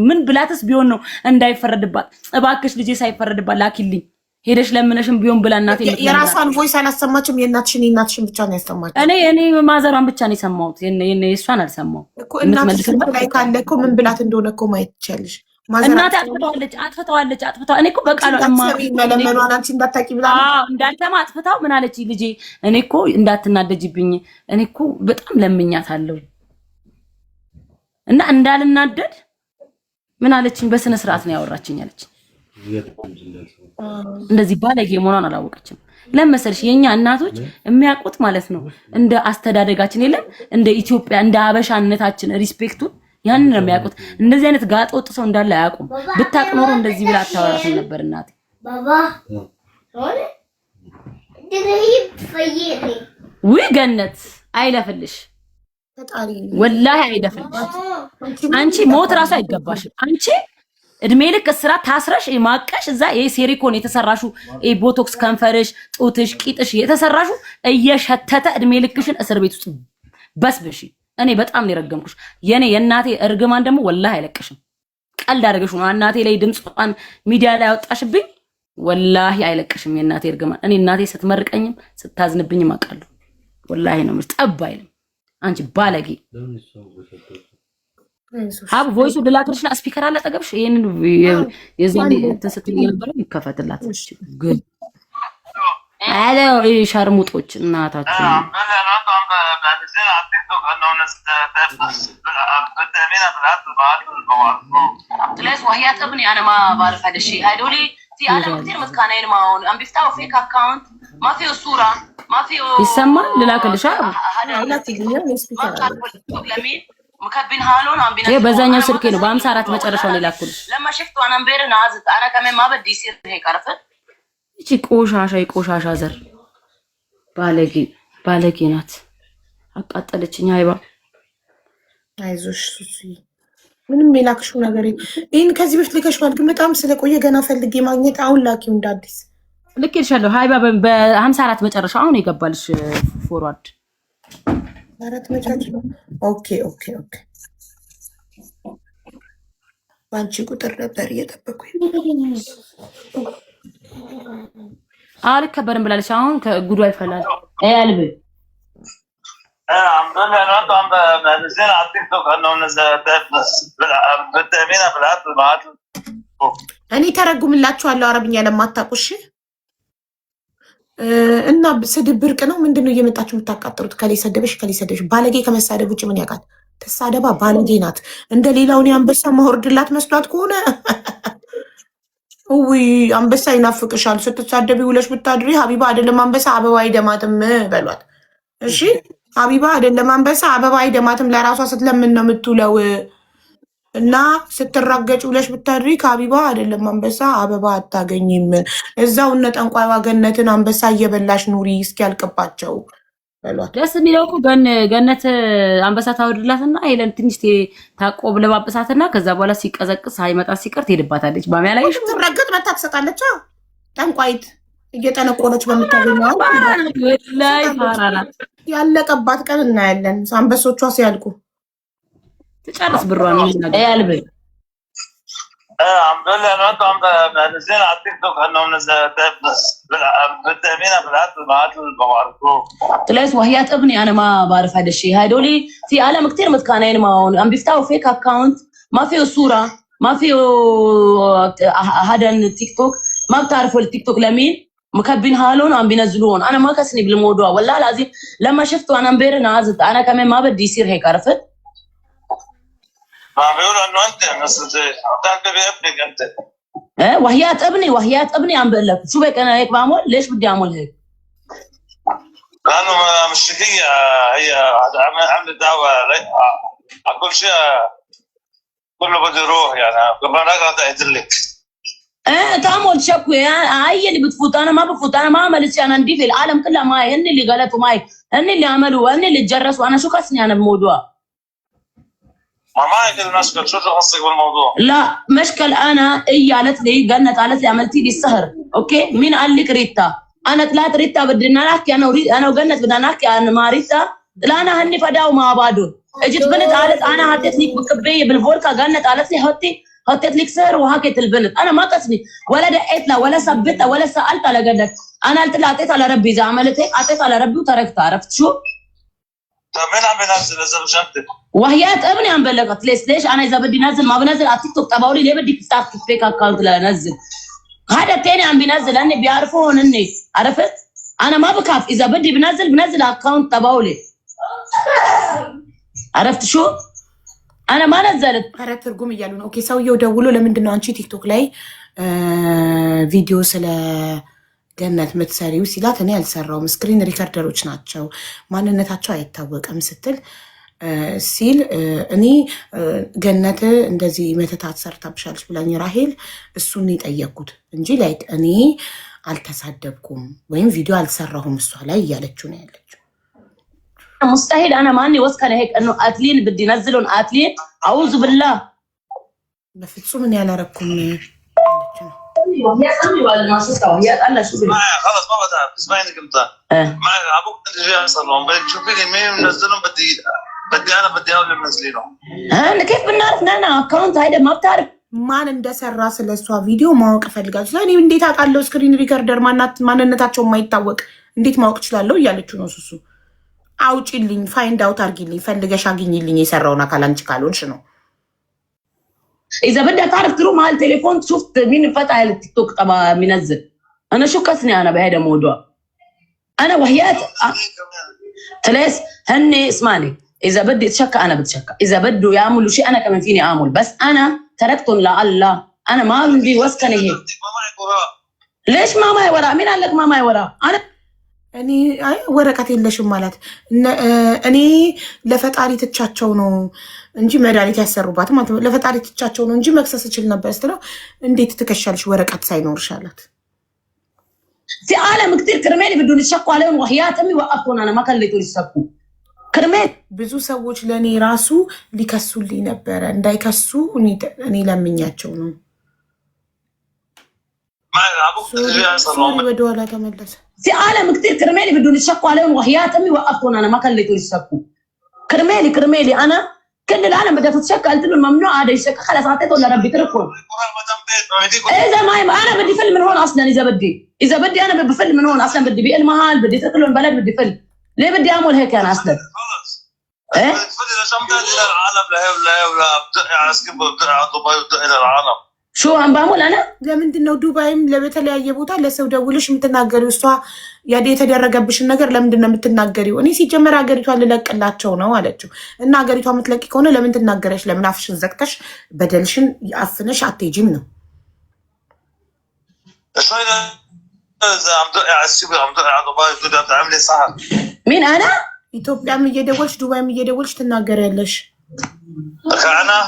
ምን ብላትስ ቢሆን ነው እንዳይፈረድባት? እባክሽ ልጄ ሳይፈረድባት ላኪልኝ ሄደሽ ለምነሽም ቢሆን ብላ እናቴ የራሷን ቮይስ አላሰማችም። የእናትሽን ብቻ ነው ያሰማችው። እኔ ማዘሯን ብቻ ነው የሰማሁት። የእሷን አልሰማሁም እኮ እናትሽ ላይ ካለ እኮ ምን ብላት እንደሆነ እኮ ማየት ትችያለሽ። እናቴ አጥፍተዋለች። እኔ እኮ በቃሉ ለመኗን አንቺ እንዳታቂ ብላ እንዳልተማ አጥፍታው ምን አለች ልጄ? እኔ እኮ እንዳትናደጅብኝ እኔ እኮ በጣም ለምኛታለሁ እና እንዳልናደድ ምን አለችኝ? በስነ ስርዓት ነው ያወራችኝ አለች። እንደዚህ ባለጌ መሆኗን አላወቀችም። ለመሰልሽ የኛ እናቶች የሚያውቁት ማለት ነው እንደ አስተዳደጋችን የለም እንደ ኢትዮጵያ እንደ አበሻነታችን ሪስፔክቱን ያንን ነው የሚያውቁት። እንደዚህ አይነት ጋጥ ወጥ ሰው እንዳለ አያውቁም። ብታቅ ኖሮ እንደዚህ ብላ አታወራትም ነበር እናቴ። ውይ ገነት አይለፍልሽ ወላሂ አይለፍልሽ። አንቺ ሞት ራሱ አይገባሽም። አንቺ እድሜ ልክ እስራት ታስረሽ ማቀሽ እዛ ሴሪኮን የተሰራሹ ቦቶክስ ከንፈርሽ፣ ጡትሽ፣ ቂጥሽ የተሰራሹ እየሸተተ እድሜ ልክሽን እስር ቤት ውስጥ በስብሽ። እኔ በጣም ነው የረገምኩሽ። የእናቴ እርግማን ደግሞ ወላሂ አይለቅሽም። ቀልድ አድርገሽ ነው እናቴ ላይ ድምጿን ሚዲያ ላይ አወጣሽብኝ። ወላሂ አይለቅሽም የእናቴ እርግማን። እኔ እናቴ ስትመርቀኝም ስታዝንብኝም አውቃለሁ። ወላሂ ነው የምልሽ። ጠብ አይልም። አንቺ ባለጌ ሀብ ቮይሱ ልላክልሽና ስፒከር አለ አጠገብሽ። ይሄንን የዛኔ ተሰጥኝ የነበረው ይከፈትላት ግን አለ ሻርሙጦች እናታችሁ طلعت وحياة ابني انا ما بعرف هذا الشيء هذول انا كثير متخانقين معهم عم بيفتحوا فيك اكونت ما فيه صوره ما فيه يسمع ልላክልሽ مكبين هالون عم بينزلوا ايه በዛኛው ስልኬ ነው በ54 መጨረሻውን ይላክልሽ። لما شفته انا امبارح نازلت انا كمان ما بدي يصير هيك عرفت እቺ ቆሻሻ ዘር ባለጌ ናት። አቃጠለችኝ አይባ። አይዞሽ ሱሱዬ ምንም የላክሽው ነገር ይሄን ከዚህ በፊት ልከሽዋል፣ ግን በጣም ስለቆየ ገና ፈልጌ ማግኘት አሁን ላኪው እንዳዲስ ልኬልሻለሁ። ሃይባ በ54 መጨረሻ አሁን ይገባልሽ ፎርዋርድ 4 መጨረሻ። ኦኬ ባንቺ ቁጥር ነበር እየጠበኩኝ። አልከበርም ብላለች። አሁን ከጉዱ ይፈላል ያልብ عمدوني انا وانتم عم نازلين على التيك توك انه بالتامين بالعدل معاد እኔ ተረጉምላችኋለሁ አረብኛ ለማታውቁሽ እና ስድብ ብርቅ ነው። ምንድነው እየመጣችሁ የምታቃጥሩት? ከሌ ሰደበሽ ከሌ ሰደበሽ። ባለጌ ከመሳደብ ውጭ ምን ያውቃል? ተሳደባ ባለጌ ናት። እንደ ሌላውን አንበሳ ማወርድላት መስሏት ከሆነ ውይ አንበሳ ይናፍቅሻል። ስትሳደቢ ውለሽ ብታድሪ ሀቢባ አይደለም አንበሳ አበባ አይደማትም በሏት። እሺ ሀቢባ አይደለም አንበሳ አበባ አይደማትም። ለራሷ ስትለምን ነው የምትውለው። እና ስትራገጭ ውለሽ ብታድሪ ከሀቢባ አይደለም አንበሳ አበባ አታገኝም። እዛው እነ ጠንቋይዋ ገነትን አንበሳ እየበላሽ ኑሪ እስኪያልቅባቸው በሏት። ደስ የሚለው እኮ ገነት አንበሳ ታወርድላትና ሄለን ትንሽ ታቆብ ለባበሳትና ከዛ በኋላ ሲቀዘቅስ ሳይመጣ ሲቀር ትሄድባታለች። ባሚያ ላይ ስትረገጥ መታ ትሰጣለች። ጠንቋይት እየጠነቆለች በምታገኘው ላይ ታራናት። ያለቀባት ቀን እናያለን። አንበሶቿ ሲያልቁ ትጨርስ ብሯን ያልብ عمدوني انا وانتم عم نازلين على التيك توك انه بالتامين بالعدل معاد بعرفوه طلعت وحياة ابني انا ما بعرف هذا الشيء. هدول في عالم كتير متقانين معهم عم بيفتحوا فيك اكاونت ما فيه صورة ما فيه هذا التيك توك ما بتعرفوا التيك توك لمين مكبين حالهم وعم بينزلون. انا ما كسني بالموضوع والله لازم لما شفته انا امبارح نازلت انا كمان ما بدي يصير هيك عرفت. ما بيقولوا انه انت نصرت بتعرف بابنك انت وحياة ابني عم بقول لك شو بك انا هيك بعمل ليش بدي اعمل هيك لانه مش هي عملت دعوه على كل شيء كله بده يروح يعني كمان اقعد اقتلك تعمل شكوى هي اللي بتفوت انا ما بفوت انا ما عملت شيء. انا نضيف العالم كلها معي هن اللي غلطوا معي هن اللي عملوا هن اللي تجرسوا انا شو كسني انا بموضوع ما معك المشكل شو خصك بالموضوع لا مشكل انا قالت لي قالت لي عملتي لي السهر اوكي مين قال لك ريتا انا طلعت ريتا بدنا نحكي انا وقالت بدنا نحكي انا مع ريتا لا انا هني فداوا مع بعضهم اجت بنت قالت انا حطيت لك بكبيه بالفوركا قالت لي حطيت لك سهر وهكت البنت انا ما قصني ولا دقيت لها ولا ثبتها ولا سالتها لقدك انا قلت لها اعطيت على ربي اذا عملت هيك اعطيت على ربي وتركتها عرفت شو طيب مين عم بينزل اذا مش انت وحياة ابني عم بلغت ليش انا اذا بدي نزل ما بنزل على تيك توك تبعوا لي ليه بدك تفتح فيك اكونت لانزل هذا الثاني عم بينزل هن بيعرفوا هن عرفت انا ما بخاف اذا بدي بنزل اكونت تبعوا لي عرفت شو انا ما نزلت ኧረ ትርጉም እያሉ ነው። ኦኬ ሰውየው ደውሎ ለምንድን ነው አንቺ ቲክቶክ ላይ ቪዲዮ ስለ ገነት ምትሰሪው ሲላት እኔ አልሰራውም ስክሪን ሪከርደሮች ናቸው ማንነታቸው አይታወቅም ስትል ሲል እኔ ገነት እንደዚህ መተታት ሰርታብሻለች ብላኝ ራሄል እሱን የጠየቅኩት እንጂ ላይ እኔ አልተሳደብኩም ወይም ቪዲዮ አልሰራሁም እሷ ላይ እያለችው ነው ያለችው። مستحيل انا ماني واثقه لهيك انه قاتلين بدي نزلهم قاتلين اعوذ بالله በፍጹም እኔ ያላረኩም وهي امي ولا ما شفتها وهي قال لها شو خلص ما بدها اسمعيني كنت ما ابوك انت جاي اصلا بدك تشوفي لي مين منزلهم بدي انا اللي منزلينهم انا كيف بنعرف انا اكونت هيدا ما بتعرف ማን እንደሰራ ስለሷ ቪዲዮ ማወቅ ፈልጋችሁ ለኔ እንዴት አውቃለሁ? ስክሪን ሪከርደር ማንነታቸው የማይታወቅ እንዴት ማወቅ እችላለሁ እያለችው ነው ሱሱ። አውጪልኝ ፋይንድ አውት አርጊልኝ ፈልገሽ አግኝልኝ የሰራውን አካል አንቺ ካልሆንሽ ነው። اذا بدك تعرف تروح مع التليفون تشوف مين فتح التيك توك طبعا منزل انا شو كسني انا بهذا الموضوع انا وحياة ثلاث هني اسمعني اذا بدي اتشكى انا بتشكى اذا بده يعملوا شيء انا كمان فيني اعمل بس انا تركتهم لله انا ما عندي وسكنه هيك ليش ما معي وراء مين قال لك ما معي وراء انا እኔ አይ ወረቀት የለሽም ማለት እኔ ለፈጣሪ ትቻቸው ነው እንጂ መድኃኒት ያሰሩባት ማለት ለፈጣሪ ትቻቸው ነው እንጂ መክሰስ እችል ነበር ስትለው እንዴት ትከሻልሽ ወረቀት ሳይኖርሽ አላት። في عالم كثير كرمالي بدهم يتشكوا عليهم وحياة امي وقفتهم انا ما خليتهم يتشكوا كرمال ብዙ ሰዎች ለኔ ራሱ ሊከሱልኝ ነበር እንዳይከሱ እኔ ለምኛቸው ነው። ወደኋላ ተመለሰ። في عالم كثير كرمالي بدهم يتشكوا عليهم وحياة امي وقفتهم انا ما خليتهم يتشكوا كرمالي انا كل العالم بدها تتشكى قلت له ممنوع هذا يشكى خلاص اعطيته لربي تركهم. اذا ما انا بدي فل من هون اصلا اذا بدي انا بفل من هون اصلا بدي بيقل مهال بدي تقتلوا البلد بدي فل. ليه بدي اعمل هيك انا اصلا؟ ايه؟ الى العالم لا عسكر بدأ دبي بدأ الى العالم شو عم بعمل انا؟ ለምንድን ነው ዱባይም ለበተለያየ ቦታ ለሰው ደውልሽ የምትናገሪው? እሷ ያዴ የተደረገብሽን ነገር ለምንድን ነው የምትናገሪው? እኔ ሲጀመር ሀገሪቷን ልለቅላቸው ነው አለችው። እና ሀገሪቷ የምትለቂ ከሆነ ለምን ትናገረሽ? ለምን አፍሽን ዘግተሽ በደልሽን አፍነሽ አትሄጂም ነው? مين انا؟ ኢትዮጵያም እየደወልሽ ዱባይም እየደወልሽ ትናገሪያለሽ። انا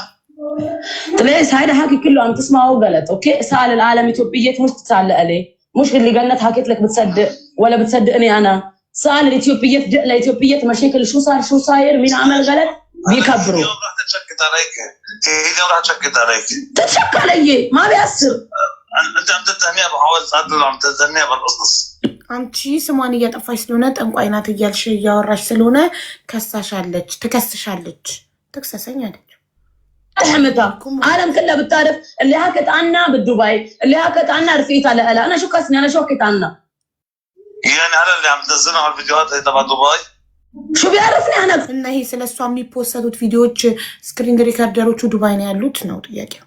طلعت هيدا حكي كله عم تسمعه غلط. اوكي سأل العالم اثيوبيات مش تسأل لي مش اللي جنت حكيت لك بتصدق ولا بتصدقني انا. سأل الاثيوبيات الاثيوبيات مشاكل شو صاير مين عمل غلط بيكبروا. اليوم راح تتشكت عليك اليوم راح تشكت عليك تتشك علي ما بيأثر. انت عم تتهميها بحوادث عدل وعم تتهميها بالقصص. አንቺ ስሟን እያጠፋሽ ስለሆነ ጠንቋይ ናት እያልሽ እያወራሽ ስለሆነ ከሳሻለች፣ ትከስሻለች። ትክሰሰኝ አለች። احمدها عالم كلها بتعرف اللي حكت عنا بالدبي اللي حكت عنا رفيقتها لها. انا شو كسني انا شو حكيت عنا يعني هلا اللي عم تنزلها على الفيديوهات هي تبع دبي شو بيعرفني انا እና ይሄ ስለሷ የሚፖሰቱት ቪዲዮዎች ስክሪን ሪከርደሮቹ ዱባይ ነው ያሉት ነው ጥያቄው።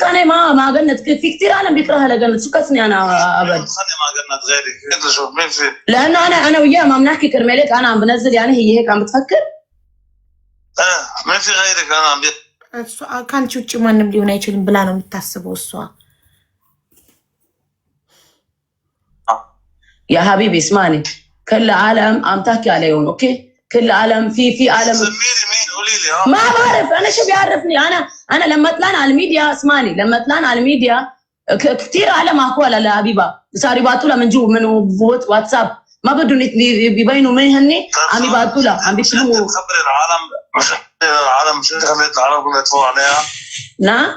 كان ما قلت في كثير عالم بيكرهها لقلت شو كسني انا ابد. خلي ما قلنا غيري انت شوف مين في لانه انا وياه ما بنحكي كرمالك انا عم بنزل يعني هي هيك عم بتفكر. ما في غيرك انا عم እሷ ከአንቺ ውጭ ማንም ሊሆን አይችልም ብላ ነው የምታስበው እሷ። يا حبيبي اسمعني كل عالم عم تحكي عليهم اوكي كل عالم في عالم سميني مين قولي لي ما بعرف انا شو بيعرفني انا لما طلعنا على الميديا اسمعني لما طلعنا على الميديا كثير عالم حكوا لحبيبه صار يبعثوا لها من جوا من واتساب ما بدهم يبينوا مين هني عم يبعثوا لها عم بيكتبوا خبري العالم مش انت خليت العالم كلها تفوق عليها. نعم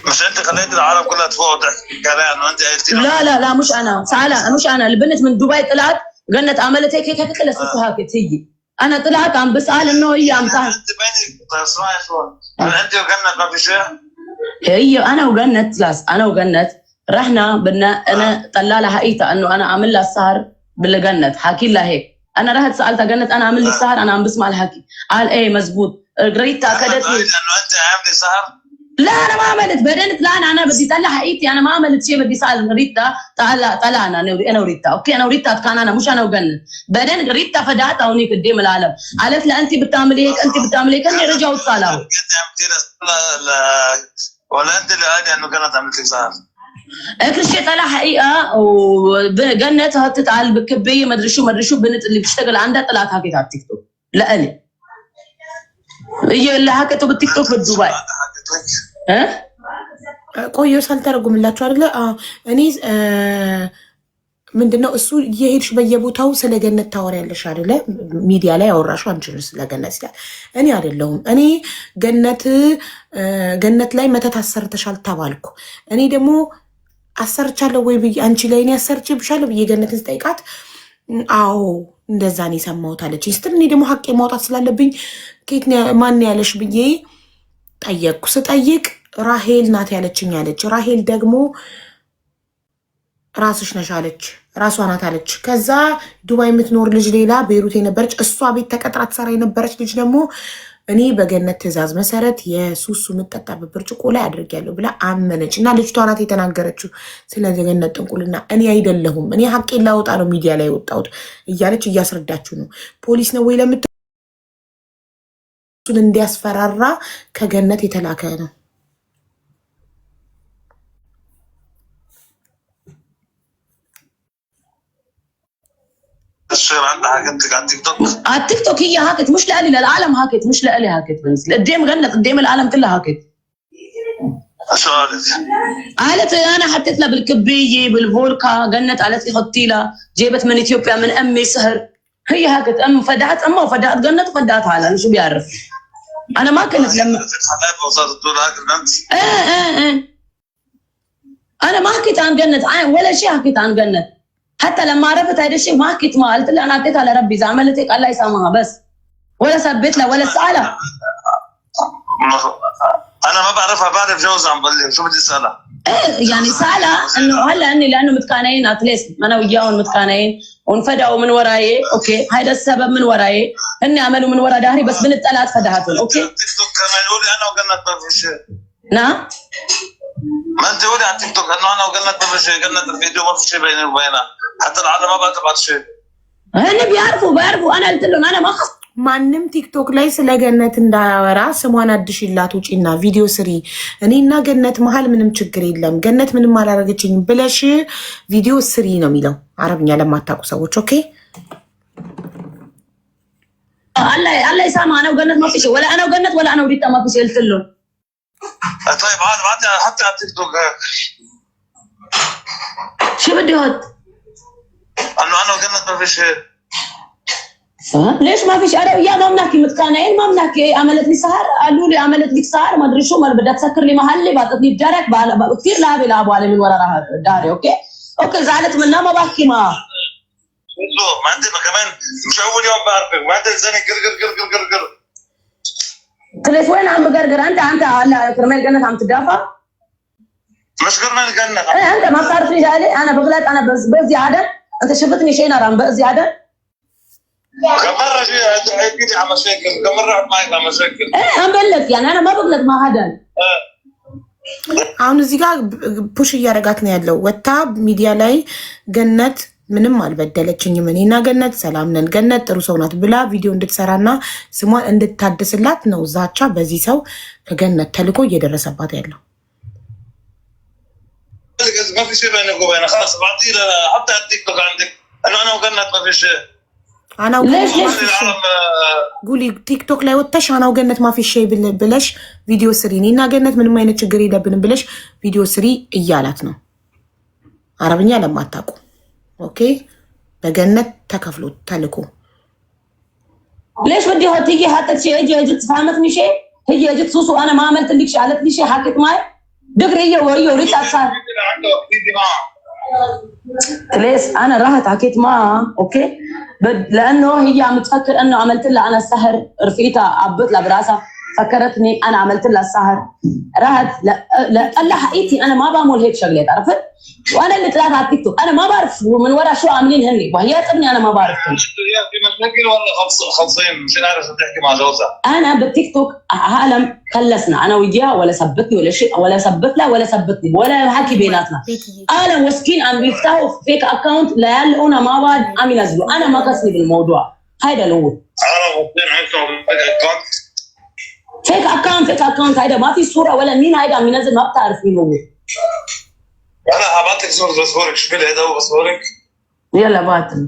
مش انت خليت العالم كلها تفوق وتحكي عليها انه انت قلتي لا مش انا تعال مش انا البنت من دبي طلعت قالت عملت هيك كلها ست هاكت هي انا طلعت عم بسال انه هي عم تعمل انت بينك اسمعي شو انت وجنت ما في شيء. هي انا وجنت رحنا بدنا انا طلع لها حقيقه انه انا عامل لها السهر بالجنت حاكي لها هيك. انا رحت سالتها جنت انا عامل لي السهر انا عم بسمع الحكي قال ايه مزبوط. ريتا اكدت لي انه انت عامله سهر. لا انا ما عملت بعدين طلعنا انا بدي طلع حقيقتي انا ما عملت شيء بدي اسال ريتا طلعنا انا وريتا اوكي انا وريتا كان انا مش انا وجنت. بعدين ريتا فدعتها هونيك قدام العالم قالت لها انت بتعملي هيك انت بتعملي هيك اني رجعوا اتصالوا. انت عملتي ولا انت اللي قاعده انه كانت عملت لك سهر. كل شيء طلع حقيقه وجنت هتت على الكبيه ما ادري شو بنت اللي بتشتغل عندها طلعت حكيت على التيك توك لالي هي اللي حكته بالتيك توك بدبي. ቆየ ሳልተረጉምላችሁ አይደለ? እኔ ምንድነው እሱ የሄድሽ በየቦታው ስለ ገነት ታወሪያለሽ አይደለ? ሚዲያ ላይ ያወራሽው አንቺ ነሽ ስለ ገነት ይላል። እኔ አይደለሁም። እኔ ገነት ላይ መተት አሰርተሻል ተባልኩ። እኔ ደግሞ አሰርቻለሁ ወይ ብዬ አንቺ ላይ እኔ አሰርችብሻለሁ ብዬ ገነትን ስጠይቃት አዎ እንደዛ ነው የሰማሁት አለች። ስትል እኔ ደግሞ ሀቄ ማውጣት ስላለብኝ ከየት ማን ያለሽ ብዬ ጠየቅኩ። ስጠይቅ ራሄል ናት ያለችኝ አለች። ራሄል ደግሞ ራስሽ ነሽ አለች። ራሷ ናት አለች። ከዛ ዱባይ የምትኖር ልጅ ሌላ ቤሩት የነበረች እሷ ቤት ተቀጥራ ትሰራ የነበረች ልጅ ደግሞ እኔ በገነት ትዕዛዝ መሰረት የሱሱ የምጠጣበት ብርጭቆ ላይ አድርጌያለሁ ብላ አመነች። እና ልጅቷ ናት የተናገረችው ስለ ገነት ጥንቁልና። እኔ አይደለሁም እኔ ሀቄን ላወጣ ነው ሚዲያ ላይ ወጣሁት እያለች እያስረዳችሁ ነው። ፖሊስ ነው ወይ ለምትሱን እንዲያስፈራራ ከገነት የተላከ ነው። الشير عندها حكتك على التيك توك. على التيك توك هي هاكت مش لألي للعالم هاكت مش لألي هاكت بس قدام غنت قدام العالم كلها هاكت. شو قالت؟ قالت انا حطيت لها بالكبيه بالفولكا غنت قالت لي حطي لها جابت من اثيوبيا من امي سهر هي هاكت ام فدعت امها وفدعت غنت وفدعت حالها انا شو بيعرف انا ما كنت لما حبايبها وصارت تقول هاكت بنت. ايه انا ما حكيت عن غنت ولا شيء حكيت عن غنت. حتى لما عرفت هذا الشيء ما حكيت ما قلت لها انا اعطيتها لربي اذا عملت هيك الله يسامحها بس ولا ثبت لها ولا سألها. انا ما بعرفها، بعرف جوزها عم بقول شو بدي اسالها. يعني سألها انه هلا اني لانه متكانين اتليست انا وياهم متكانين وانفدعوا من وراي، اوكي هذا السبب من وراي، هن عملوا من ورا ظهري بس بنت ثلاث فدحتهم، اوكي. تيك توك كمان يقولي انا وقنت ما في شيء. نعم ما انت قولي على تيك توك انه انا وقنت ما في شيء، قنت الفيديو ما في شيء بيني وبينها، حتى العالم ما بقى تبعت شيء. هن بيعرفوا انا قلت لهم انا ما خص ማንም ቲክቶክ ላይ ስለ ገነት እንዳያወራ ስሟን አድሽላት ውጪና ቪዲዮ ስሪ። እኔና ገነት መሀል ምንም ችግር የለም፣ ገነት ምንም አላረገችኝም ብለሽ ቪዲዮ ስሪ ነው የሚለው አረብኛ ለማታውቁ ሰዎች። ኦኬ الله يسامح. انا وجنت ما في شيء، ولا انا وجنت ولا انا وريتا ما في شيء. قلت لهم طيب هذا بعد حتى على تيك توك شو بدي هاد انه انا وجنت ما في شيء. ليش ما في شيء؟ انا وياه ما بنحكي متخانقين، ما بنحكي. عملت لي سهر، قالوا لي عملت لك سهر ما ادري شو، ما بدها تسكر لي محلي، بعطتني بجرك كثير لعبه لعبوا علي من ورا داري. اوكي زعلت منها ما بحكي معها. ما عندي كمان مش اول يوم بعرفك، ما عندي لساني قر. قلت وين عم بقرقر؟ انت هلا كرمال جنت عم تدافع؟ مش كرمال جنت. ايه انت ما بتعرفني جالي انا بغلط، انا باذي عدن. انت شفتني شيء نار عم باذي عدن؟ كم مرة حكيت لي على مشاكل، كم مرة رحت معك على مشاكل. ايه عم بقول لك يعني انا ما بغلط مع حدا. አሁን እዚህ ጋር ፑሽ እያደረጋት ነው ያለው። ወታ ሚዲያ ላይ ገነት ምንም አልበደለችኝም፣ እኔና ገነት ሰላም ነን፣ ገነት ጥሩ ሰው ናት ብላ ቪዲዮ እንድትሰራና ስሟን እንድታድስላት ነው ዛቻ በዚህ ሰው ከገነት ተልኮ እየደረሰባት ያለው። ما في شيء بينك وبينها، خلاص بعطي لها حتى على التيك توك عندك انه انا وجنت ما في شيء. ليش قولي تيك توك ላይ ወጥተሽ አናው ገነት ማፊ ሸይ ብለሽ ቪዲዮ ስሪ፣ እኔና ገነት ምንም አይነት ችግር የለብንም ብለሽ ቪዲዮ ስሪ እያላት ነው። አረብኛ ለማታውቁ ኦኬ። በገነት ተከፍሎ ተልኮ ليش بدي هاد تيجي حطت شيء اجت فهمتني شيء، هي اجت سوسو انا ما عملت لك شيء، قالت لي شيء حكيت معي دغري هي وهي وريت اكثر. ليش انا رحت حكيت معها اوكي لانه هي عم تفكر انه عملت لها انا السهر، رفيقتها عبت لها براسها فكرتني انا عملت لها السهر. رحت لا قال لها حقيقتي انا ما بعمل هيك شغلات، عرفت؟ وانا اللي طلعت على التيك توك انا ما بعرف من ورا شو عاملين هن، وهي تبني انا ما بعرف. في مشاكل ولا خلصين مش عارف تحكي مع جوزها؟ انا بالتيك توك عالم خلصنا انا وياها، ولا سبتني ولا شيء، ولا سبت لها ولا سبتني ولا حكي بيناتنا. انا مسكين عم بيفتحوا فيك اكونت ليلاقونا مع بعض عم ينزلوا، انا ما قصني بالموضوع هيدا اللي هو فيك اكونت هيدا ما في صوره ولا مين هيدا عم ينزل، ما بتعرف مين هو. انا هبعت لك صورة باسبورك، شوفي لي هيدا هو باسبورك. يلا باطل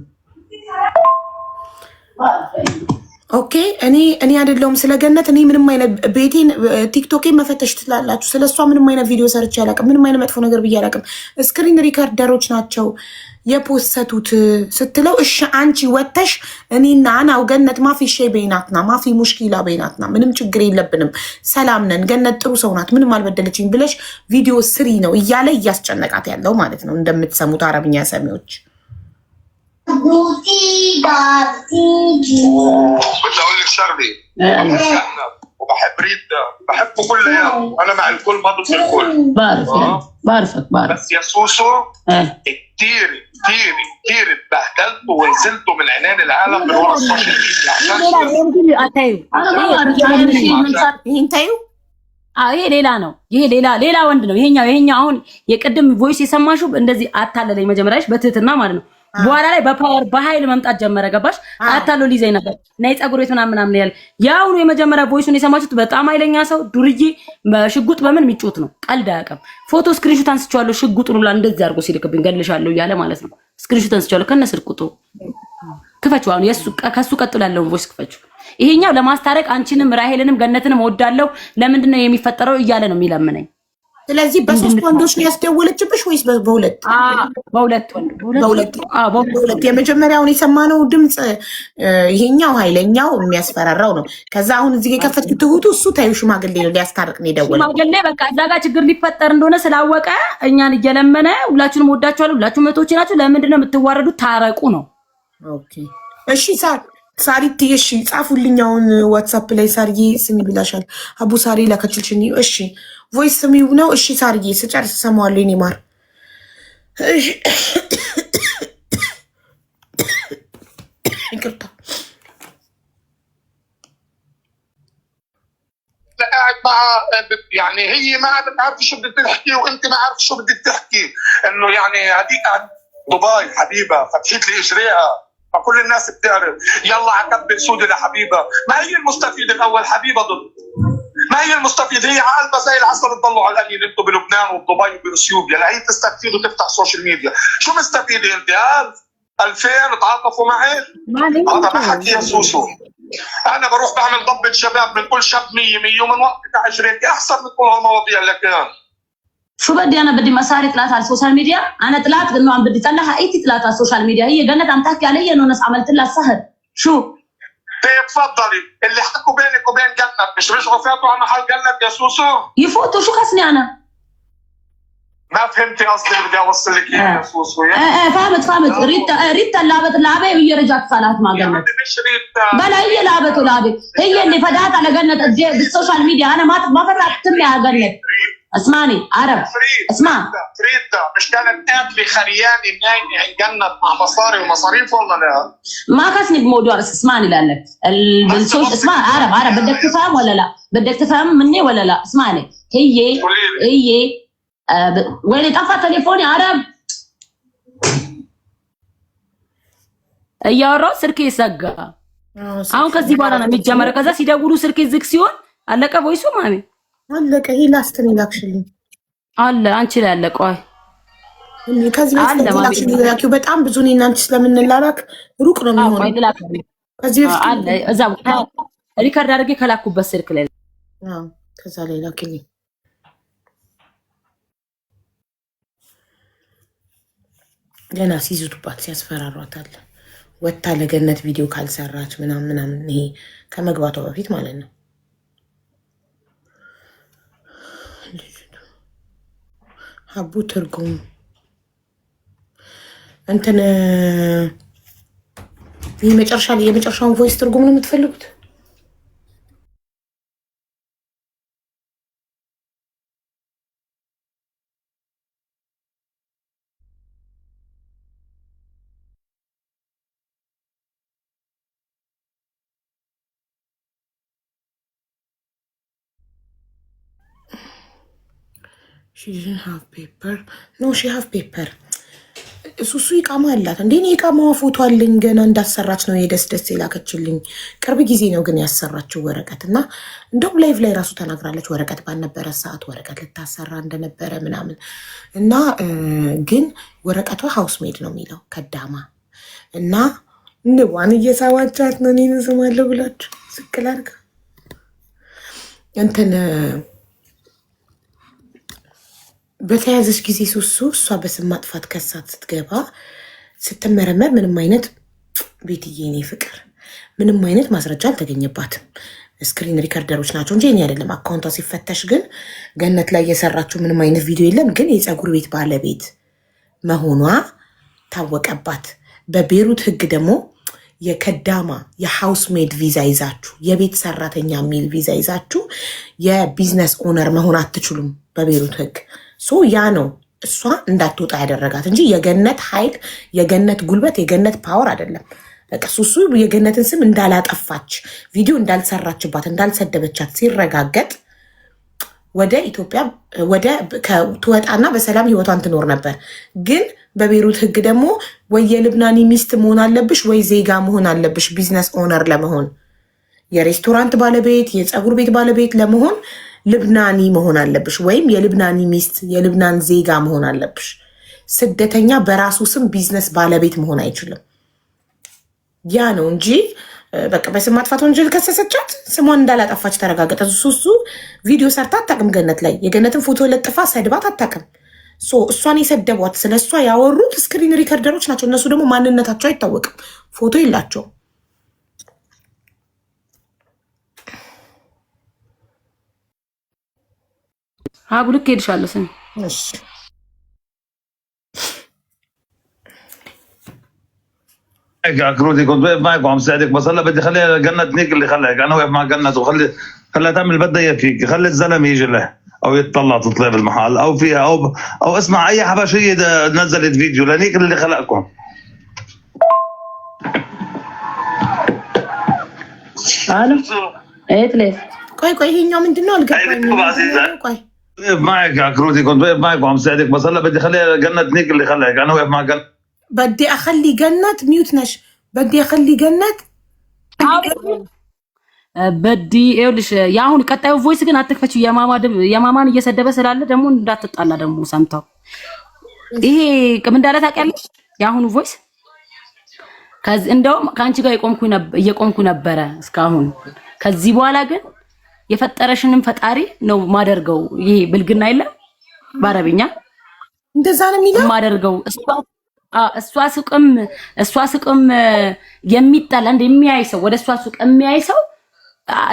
ኦኬ። እኔ አይደለሁም ስለ ገነት እኔ ምንም አይነት ቤቴን ቲክቶኬን መፈተሽ ትላላችሁ። ስለሷ ምንም አይነት ቪዲዮ ሰርቼ አላውቅም፣ ምንም አይነት መጥፎ ነገር ብዬ አላውቅም። ስክሪን ሪከርደሮች ናቸው የፖስተቱት ስትለው እሺ አንቺ ወተሽ እኔና አናው ገነት ማፊ ሸይ በይናትና ማፊ ሙሽኪላ በይናትና ምንም ችግር የለብንም ሰላም ነን፣ ገነት ጥሩ ሰው ናት፣ ምንም አልበደለችኝ ብለሽ ቪዲዮ ስሪ ነው እያለ እያስጨነቃት ያለው ማለት ነው። እንደምትሰሙት አረብኛ ሰሚዎች بدي اقول لك شغله، وبحب ريتا، بحبه كلياته، انا مع الكل ما ضد الكل. بعرفك بس يا سوسو كتير اتبهدلت ونزلت من عينين العالم من ورا السوشيال ميديا عشان ይሄ ሌላ ነው። ይሄ ሌላ ወንድ ነው። ይሄኛው አሁን የቀደም ቮይስ የሰማሽው እንደዚህ አታለለኝ መጀመሪያሽ በትህትና ማለት ነው። በኋላ ላይ በፓወር በኃይል መምጣት ጀመረ። ገባሽ? አታሎ ሊዘኝ ነበር ናይ ጸጉር ቤት ምናምን ያለ ያውኑ የመጀመሪያ ቮይሱን የሰማችሁት በጣም ኃይለኛ ሰው ዱርዬ ሽጉጥ በምን የሚጮት ነው። ቀልድ አያውቅም። ፎቶ ስክሪንሾት አንስቻለሁ። ሽጉጡን ሁላ እንደዚህ አድርጎ ሲልክብኝ ገልሻለሁ እያለ ማለት ነው። ስክሪንሾት አንስቻለሁ ከነ ስልክ ቁጥሩ ክፈችው። አሁን ከሱ ቀጥሎ ያለውን ቮይስ ክፈችው። ይሄኛው ለማስታረቅ አንቺንም ራሄልንም ገነትንም ወዳለው ለምንድነው የሚፈጠረው እያለ ነው የሚለምነኝ። ስለዚህ በሶስት ወንዶች ነው ያስደወለችብሽ ወይስ በሁለት? በሁለት የመጀመሪያውን የሰማነው ድምፅ ይሄኛው ኃይለኛው የሚያስፈራራው ነው። ከዛ አሁን እዚህ የከፈትኩት ትሁቱ እሱ ታዩ ሽማግሌ ነው ሊያስታርቅ ነው የደወለው። ሽማግሌ በቃ እዛ ጋር ችግር ሊፈጠር እንደሆነ ስላወቀ እኛን እየለመነ ሁላችሁንም ወዳችኋለሁ፣ ሁላችሁም መቶች ናችሁ፣ ለምንድነው የምትዋረዱት? ታረቁ ነው። ኦኬ እሺ ሳር ሳሪት እሺ ጻፉልኛውን ዋትስአፕ ላይ ሳርዬ ስሚ ብላሻል። አቡ ሳሪ ላከችልሽኝ። እሺ ቮይስ ስሚው ነው። እሺ ሳርዬ ስጨርስ ሰማዋለሁ። የኔ ማር ይቅርታ قاعد معها يعني هي ما بتعرف شو بدك تحكي وانت ما عارف شو بدك تحكي انه يعني هذيك دبي حبيبه فتحت لي اجريها فكل الناس بتعرف يلا عكبر سودي لحبيبه ما هي المستفيد الاول حبيبه ضد ما هي المستفيد هي عالمه زي العسل تضلوا على القليل انتم بلبنان وبدبي وباثيوبيا لا هي تستفيد وتفتح سوشيال ميديا شو مستفيده انت 2000 تعاطفوا معي هذا ما حكي سوسو انا بروح بعمل ضبط شباب من كل شاب 100 ومن وقت 20 احسن من كل هالمواضيع اللي كان شو بدي انا بدي مصاري طلعت على السوشيال ميديا انا طلعت انه عم بدي طلعها ايتي طلعت على السوشيال ميديا هي جنت عم تحكي علي انه ناس عملت لها سهر شو تفضلي اللي حكوا بينك وبين جنت مش رجعوا فاتوا على محل جنت يا سوسو يفوتوا شو خصني انا ما فهمتي قصدي اللي بدي اوصل لك اياه يا سوسو فهمت ريتا لعبت اللعبه وهي رجعت صالحت مع جنت مش ريتا بلا هي لعبت ولعبت هي اللي فدات على جنت بالسوشيال ميديا انا ما فرقت تمي على جنت اسمعني عرب اسمع فريتا مش كانت قاتله خريانه نايمه عند جنت مع مصاري ومصاريف ولا لا؟ ما خصني بموضوع بس اسمعني لانك اسمع عرب بدك تفهم ولا لا؟ بدك تفهم مني ولا لا؟ اسمعني هي وين طفى تليفوني عرب እያወራሁ ስልኬ ዘጋ። አሁን ከዚህ በኋላ ነው የሚጀመረው። ከዛ ሲደውሉ ስልኬ ዝግ ሲሆን አለቀ ቮይሱ ማሚ አለቀ። ይሄ ላስትን ይላክሽልኝ አለ አንቺ ላይ አለ። ቆይ ከዚህ በፊት ላክሽልኝ ላኪው በጣም ብዙ እኔና አንቺ ስለምንላላክ ሩቅ ነው የሚሆነው። ቆይ ልላክልኝ ከዚህ በፊት አለ እዛው ሪከርድ አድርጌ ከላኩበት ስልክ ላይ ከዛ ላይ ላክልኝ። ገና ሲይዙባት ሲያስፈራሯታል። ወታ ለገነት ቪዲዮ ካልሰራች ምናምን ይሄ ከመግባቷ በፊት ማለት ነው። ሀቡ ትርጉም እንትን የመጨረሻውን ቮይስ ትርጉም ነው የምትፈልጉት? she didn't have paper no she have paper ሱሱ ይቃማ አላት እንዴ? እኔ ይቃማዋ ፎቶ አለኝ ገና እንዳሰራች ነው የደስ የላከችልኝ። ቅርብ ጊዜ ነው ግን ያሰራችው ወረቀት እና እንደውም ላይቭ ላይ ራሱ ተናግራለች። ወረቀት ባልነበረ ሰዓት ወረቀት ልታሰራ እንደነበረ ምናምን እና ግን ወረቀቷ ሃውስ ሜድ ነው የሚለው ከዳማ እና ንዋን እየሳዋቻት ነው። እኔን እሰማለሁ ብላችሁ ስቅል አድርጋ እንትን በተያዘች ጊዜ ሱሱ እሷ በስም ማጥፋት ከሳት ስትገባ ስትመረመር ምንም አይነት ቤትዬ እኔ ፍቅር ምንም አይነት ማስረጃ አልተገኘባትም። ስክሪን ሪከርደሮች ናቸው እንጂ እኔ አይደለም። አካውንቷ ሲፈተሽ ግን ገነት ላይ የሰራችው ምንም አይነት ቪዲዮ የለም። ግን የፀጉር ቤት ባለቤት መሆኗ ታወቀባት። በቤሩት ህግ ደግሞ የከዳማ የሃውስ ሜድ ቪዛ ይዛችሁ የቤት ሰራተኛ የሚል ቪዛ ይዛችሁ የቢዝነስ ኦነር መሆን አትችሉም በቤሩት ህግ። ያ ነው እሷ እንዳትወጣ ያደረጋት እንጂ የገነት ኃይል፣ የገነት ጉልበት፣ የገነት ፓወር አይደለም። ሱሱ የገነትን ስም እንዳላጠፋች ቪዲዮ እንዳልሰራችባት እንዳልሰደበቻት ሲረጋገጥ ወደ ኢትዮጵያ ትወጣና በሰላም ህይወቷን ትኖር ነበር። ግን በቤሩት ህግ ደግሞ ወይ የልብናኒ ሚስት መሆን አለብሽ ወይ ዜጋ መሆን አለብሽ ቢዝነስ ኦነር ለመሆን የሬስቶራንት ባለቤት የፀጉር ቤት ባለቤት ለመሆን ልብናኒ መሆን አለብሽ ወይም የልብናኒ ሚስት የልብናን ዜጋ መሆን አለብሽ። ስደተኛ በራሱ ስም ቢዝነስ ባለቤት መሆን አይችልም። ያ ነው እንጂ በቃ በስም ማጥፋት ወንጀል ከሰሰቻት ስሟን እንዳላጠፋች ተረጋገጠ። ሱሱ ቪዲዮ ሰርታ አታውቅም። ገነት ላይ የገነትን ፎቶ ለጥፋ ሰድባት አታውቅም። እሷን የሰደቧት ስለ እሷ ያወሩት ስክሪን ሪከርደሮች ናቸው። እነሱ ደግሞ ማንነታቸው አይታወቅም፣ ፎቶ የላቸውም። አጉልክ ሄድሻለሁ ስም እሺ كروتي كنت واقف معك وعم ساعدك، بس هلا بدي خليها جنة نيك اللي خليك. انا واقف مع جنة خليها تعمل بدها اياه فيك. خلي الزلمه يجي له او يتطلع تطلع بالمحل او فيها او اسمع اي حبشيه نزلت فيديو لنيك اللي خلقكم. الو ايه تلف ቆይ ይሄኛው ምንድነው አልገባኝም። ቆይ واقف معك يا كروتي كنت واقف معك وعم ساعدك، بس هلا بدي خليها جنة نيك اللي خلقك. انا واقف مع جنة بدي اخلي جنة ميوت ነሽ بدي اخلي جنة በዲ ይኸውልሽ ያሁን ቀጣዩ ቮይስ ግን አትክፈችው። የማማን እየሰደበ ስላለ ደግሞ እንዳትጣላ ደግሞ ሰምተው ይሄ ምን እንዳለ ታውቂያለሽ? ያሁኑ ቮይስ ከዚህ እንደውም ከአንቺ ጋር እየቆምኩ ነበረ እስካሁን። ከዚህ በኋላ ግን የፈጠረሽንም ፈጣሪ ነው ማደርገው። ይሄ ብልግና የለም በአረብኛ እንደዛ ነው የሚለው ማደርገው። እሷ ስቅም የሚጣላ እንደሚያይ ሰው ወደ እሷ ሱቅ የሚያይ ሰው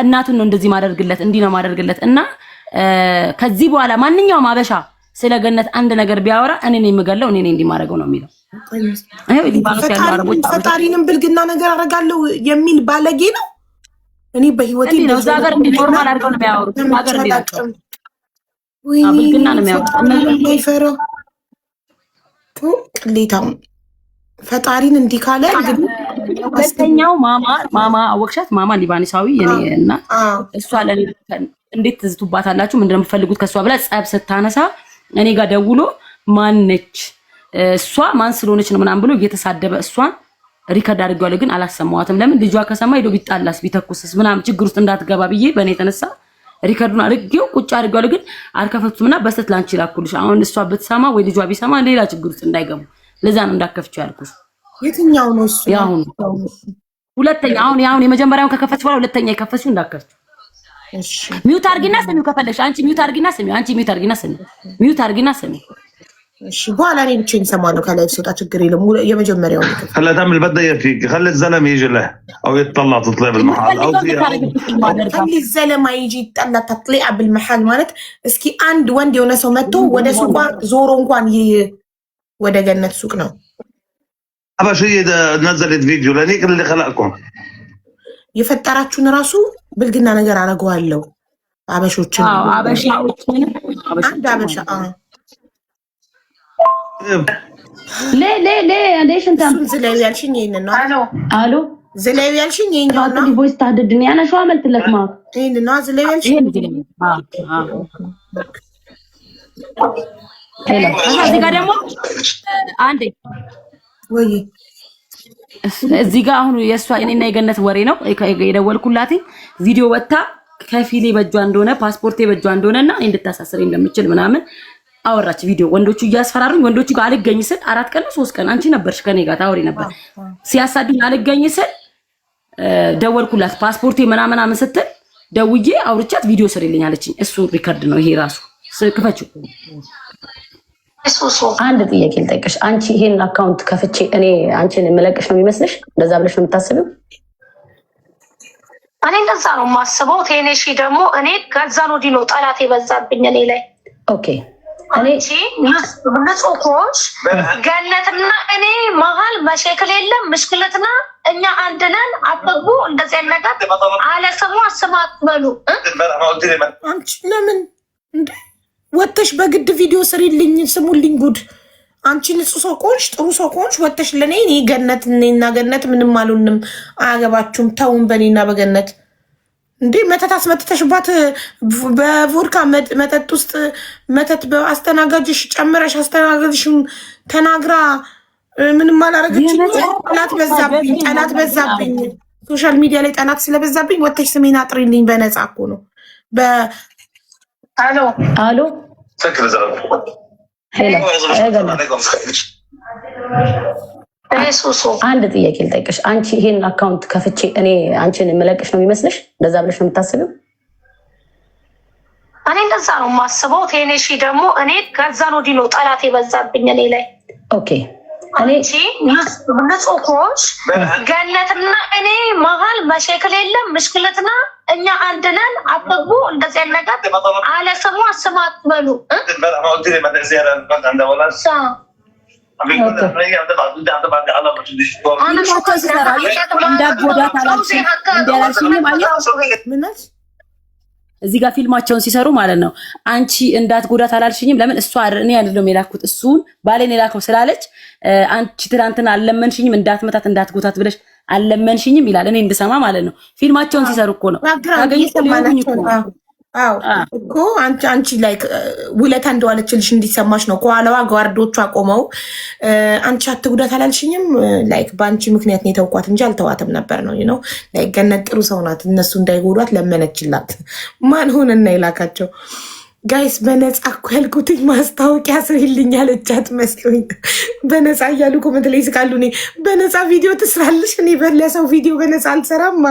እናቱን ነው እንደዚህ ማደርግለት፣ እንዲህ ነው ማደርግለት። እና ከዚህ በኋላ ማንኛውም አበሻ ስለ ገነት አንድ ነገር ቢያወራ እኔ ነኝ የምገለው፣ እኔ ነኝ እንዲማረገው ነው የሚለው። አይው ሊባኖስ ያለው አረቦች ፈጣሪንም ብልግና ነገር አደርጋለሁ የሚል ባለጌ ነው። እኔ በህይወቴ ነው እዛ ሀገር እንደ ኖርማል አድርገው ነው የሚያወሩት። ሀገር እንዲያውቀው ብልግና ነው የሚያወሩት። ፈራ ቅሌታም ፈጣሪን እንዲህ ካለ እንግዲህ ሁለተኛው ማማ አወቅሻት? ማማ ሊባኖሳዊ የኔ እና እሷ ለኔ እንዴት ትዝቱባታላችሁ? ምንድነው የምትፈልጉት ከሷ ብላ ጸብ ስታነሳ እኔ ጋር ደውሎ ማነች እሷ ማን ስለሆነች ነው ምናምን ብሎ እየተሳደበ እሷን ሪከርድ አድርጌዋለሁ፣ ግን አላሰማዋትም። ለምን ልጇ ከሰማ ሄዶ ቢጣላስ ቢተኩስስ ምናምን ችግር ውስጥ እንዳትገባ ብዬ በእኔ የተነሳ ሪከርዱን አድርጌው ቁጭ አድርጌዋለሁ፣ ግን አልከፈቱምና በስተት ላንቺ ላኩልሽ። አሁን እሷ ብትሰማ ወይ ልጇ ቢሰማ ሌላ ችግር ውስጥ እንዳይገቡ ለዛ ነው እንዳከፍችው ያልኩሽ። የትኛው ነው እሱ? ያሁን ሁለተኛ አሁን የመጀመሪያውን ከከፈትሽ በኋላ ሁለተኛ የከፈትሽው እንዳከፍችው። እሺ ሚውት አድርጊና ስሚው ከፈለሽ አንቺ ሚውት አድርጊና ስሚው፣ አንቺ ሚውት አድርጊና ስሚው፣ ሚውት አድርጊና ስሚው። እሺ በኋላ እኔ ብቻዬን እሰማለሁ ከላይ ሲወጣ ችግር የለም። የመጀመሪያው ነው خليها تعمل بدها اياه فيك. خلي الزلمه يجي له او يتطلع تطلع بالمحل او فيها خلي الزلمه يجي يتطلع تطلع بالمحل ማለት እስኪ አንድ ወንድ የሆነ ሰው መጥቶ ወደ ሱቋ ዞሮ እንኳን ወደ ገነት ሱቅ ነው حبشيه نزلت فيديو لنيك اللي خلقكم የፈጠራችሁን ራሱ ብልግና ነገር አደርገዋለሁ። አበሾችን አንድ አበሻ لا ليش انت زليو يالشين يننا الو زليو يالشين يننا دي فويس تهددني انا شو عملت لك ما يننا زليو يالشين እዚህ ጋር ደግሞ አንዴ ወይ እዚህ ጋር አሁን የሷ እኔና የገነት ወሬ ነው የደወልኩላት። ቪዲዮ ወጣ ከፊሌ በእጇ እንደሆነ ፓስፖርቴ በእጇ እንደሆነና እንድታሳስረኝ እንደምችል ምናምን አወራች። ቪዲዮ ወንዶቹ እያስፈራሩኝ ወንዶቹ ጋር አልገኝ ስል 4 ቀን 3 ቀን አንቺ ነበርሽ ከኔ ጋር ታወሪ ነበር ሲያሳዱኝ አልገኝ ስል ደወልኩላት። ፓስፖርቴ ምናምን ስትል ደውዬ አውርቻት ቪዲዮ ስሪልኝ አለችኝ። እሱ ሪከርድ ነው ይሄ ራሱ ስክፈችው። አንድ ጥያቄ ልጠይቅሽ። አንቺ ይሄን አካውንት ከፍቼ እኔ አንቺን የምለቅሽ ነው የሚመስልሽ? እንደዛ ብለሽ ነው የምታስቢው? እኔ እንደዛ ነው የማስበው። ቴኔሺ ደግሞ እኔ ከዛን ወዲህ ነው ጠላት የበዛብኝ እኔ ላይ። ኦኬ እኔ ንጹህ ኮሽ ገነትና እኔ መሀል መሸክል የለም ምሽክለትና እኛ አንድ ነን። አትግቡ እንደዚህ አይነት ነገር አለ ስሙ አስማት በሉ። አንቺ ለምን እንዴ ወተሽ በግድ ቪዲዮ ስሪልኝ ስሙልኝ ጉድ። አንቺ ንጹህ ሰው ቆንሽ ጥሩ ሰው ቆንሽ ወተሽ ለኔ እኔ ገነት እኔና ገነት ምንም አልሆንም አያገባችሁም ተውን በኔና በገነት እንዴ መተት አስመተሽባት በቮድካ መጠጥ ውስጥ መተት በአስተናጋጅሽ ጨምረሽ አስተናጋጅሽን ተናግራ ምንም አላረገችኝ። ጠላት በዛብኝ ሶሻል ሚዲያ ላይ ጠላት ስለበዛብኝ ወተሽ ስሜን አጥሪልኝ በነፃ እኮ ነው። አሎ አሎ سكر زلمه አንድ ጥያቄ ልጠይቅሽ። አንቺ ይሄን አካውንት ከፍቼ እኔ አንቺን የምለቅሽ ነው የሚመስልሽ? እንደዛ ብለሽ ነው የምታስቢው? እኔ እንደዛ ነው የማስበው። ቴኔሺ ደግሞ እኔ ከዛን ወዲህ ነው ጠላት የበዛብኝ እኔ ላይ። ኦኬ እኔ ንጹህ ኮሽ ገነትና እኔ መሀል መሸክል የለም ምሽክለትና እኛ አንድ ነን። አትግቡ እንደዚህ አይነት ነገር አለ ስሙ አስማት በሉ። እዚህ ጋር ፊልማቸውን ሲሰሩ ማለት ነው። አንቺ እንዳትጎዳት አላልሽኝም? ለምን እሷ እኔ አይደለም የላኩት እሱን ባሌን የላከው ስላለች አንቺ ትናንትና አልለመንሽኝም እንዳትመታት እንዳትጎታት ብለሽ አልለመንሽኝም ይላል። እኔ እንድሰማ ማለት ነው። ፊልማቸውን ሲሰሩ እኮ ነው እኮ አንቺ ላይክ ውለታ እንደዋለችልሽ እንዲሰማሽ ነው። ከኋላዋ ጓርዶቿ ቆመው አንቺ አትጉዳት አላልሽኝም ላይክ በአንቺ ምክንያት ነው የተውኳት እንጂ አልተዋትም ነበር ነው ነው ላይክ ገነት ጥሩ ሰው ናት። እነሱ እንዳይጎዷት ለመነችላት። ማን ሆነና ይላካቸው ጋይስ በነፃ እኮ ያልኩትኝ ማስታወቂያ ስሪልኝ ያለቻት መስሎኝ በነፃ እያሉ ኮመንት ላይ ይስቃሉ። እኔ በነፃ ቪዲዮ ትስራልሽ? እኔ በለሰው ቪዲዮ በነፃ አልሰራማ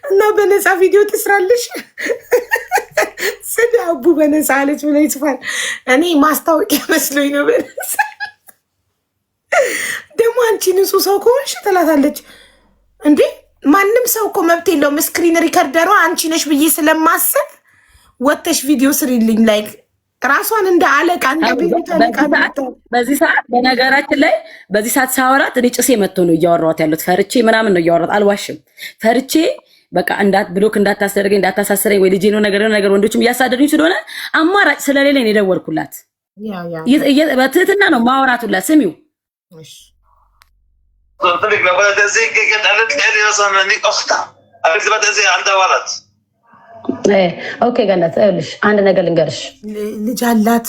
እና በነፃ ቪዲዮ ትስራልሽ? ስለ አቡ በነፃ አለች ብላ ይጽፋል። እኔ ማስታወቂያ መስሎኝ ነው በነፃ። ደግሞ አንቺ ንጹህ ሰው ከሆንሽ ትላታለች እንዴ። ማንም ሰው እኮ መብት የለውም። ስክሪን ሪከርደሯ አንቺ ነሽ ብዬ ስለማስብ ወተሽ ቪዲዮ ስሪልኝ ላይክ ራሷን እንደ አለቃ እንደ ቤት አለቃ። በዚህ ሰዓት በነገራችን ላይ በዚህ ሰዓት ሳወራት እኔ ጭሴ መጥቶ ነው እያወራኋት ያሉት። ፈርቼ ምናምን ነው እያወራሁት፣ አልዋሽም። ፈርቼ በቃ ብሎክ እንዳታስደርገኝ እንዳታሳስረኝ ወይ ልጄ ነው ነገር ወንዶችም እያሳደዱኝ ስለሆነ አማራጭ ስለሌለኝ ነው የደወልኩላት። በትህትና ነው ማውራቱላት። ስሚው ኦኬ ገነት አይልሽ አንድ ነገር ልንገርሽ። ልጅ አላት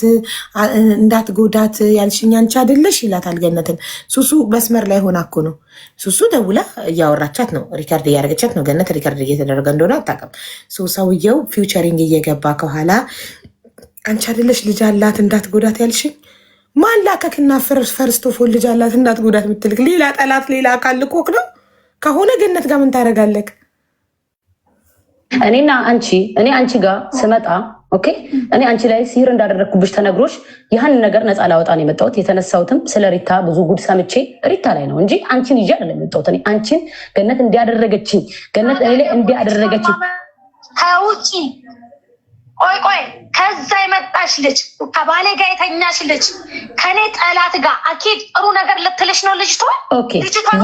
እንዳትጎዳት ያልሽኝ አንቺ አይደለሽ ይላታል ገነትን። ሱሱ መስመር ላይ ሆና እኮ ነው። ሱሱ ደውላ እያወራቻት ነው፣ ሪካርድ እያደረገቻት ነው። ገነት ሪካርድ እየተደረገ እንደሆነ አታውቅም። ሰውየው ፊውቸሪንግ እየገባ ከኋላ አንቺ አይደለሽ ልጅ አላት እንዳትጎዳት ያልሽኝ? ማን ላከክና ፈርስቶፎን ልጅ አላት እንዳትጎዳት የምትልክ ሌላ ጠላት ሌላ አካል ልኮክ ነው ከሆነ ገነት ጋር ምን ታደርጋለክ? እኔ አንቺ ጋር ስመጣ ኦኬ እኔ አንቺ ላይ ሲር እንዳደረግኩብሽ ተነግሮሽ ያን ነገር ነፃ ላወጣ ነው የመጣሁት። የተነሳሁትም ስለ ሪታ ብዙ ጉድ ሰምቼ ሪታ ላይ ነው እንጂ አንቺን ይዤ አይደለም የመጣሁት። እኔ አንቺን ገነት እንዲያደረገችኝ ገነት እኔ ላይ እንዲያደረገችኝ ከውጪ ቆይ ከዛ የመጣሽ ልጅ ከባሌ ጋር የተኛሽ ልጅ ከኔ ጠላት ጋር አኪድ ጥሩ ነገር ልትልሽ ነው ልጅቷ። ኦኬ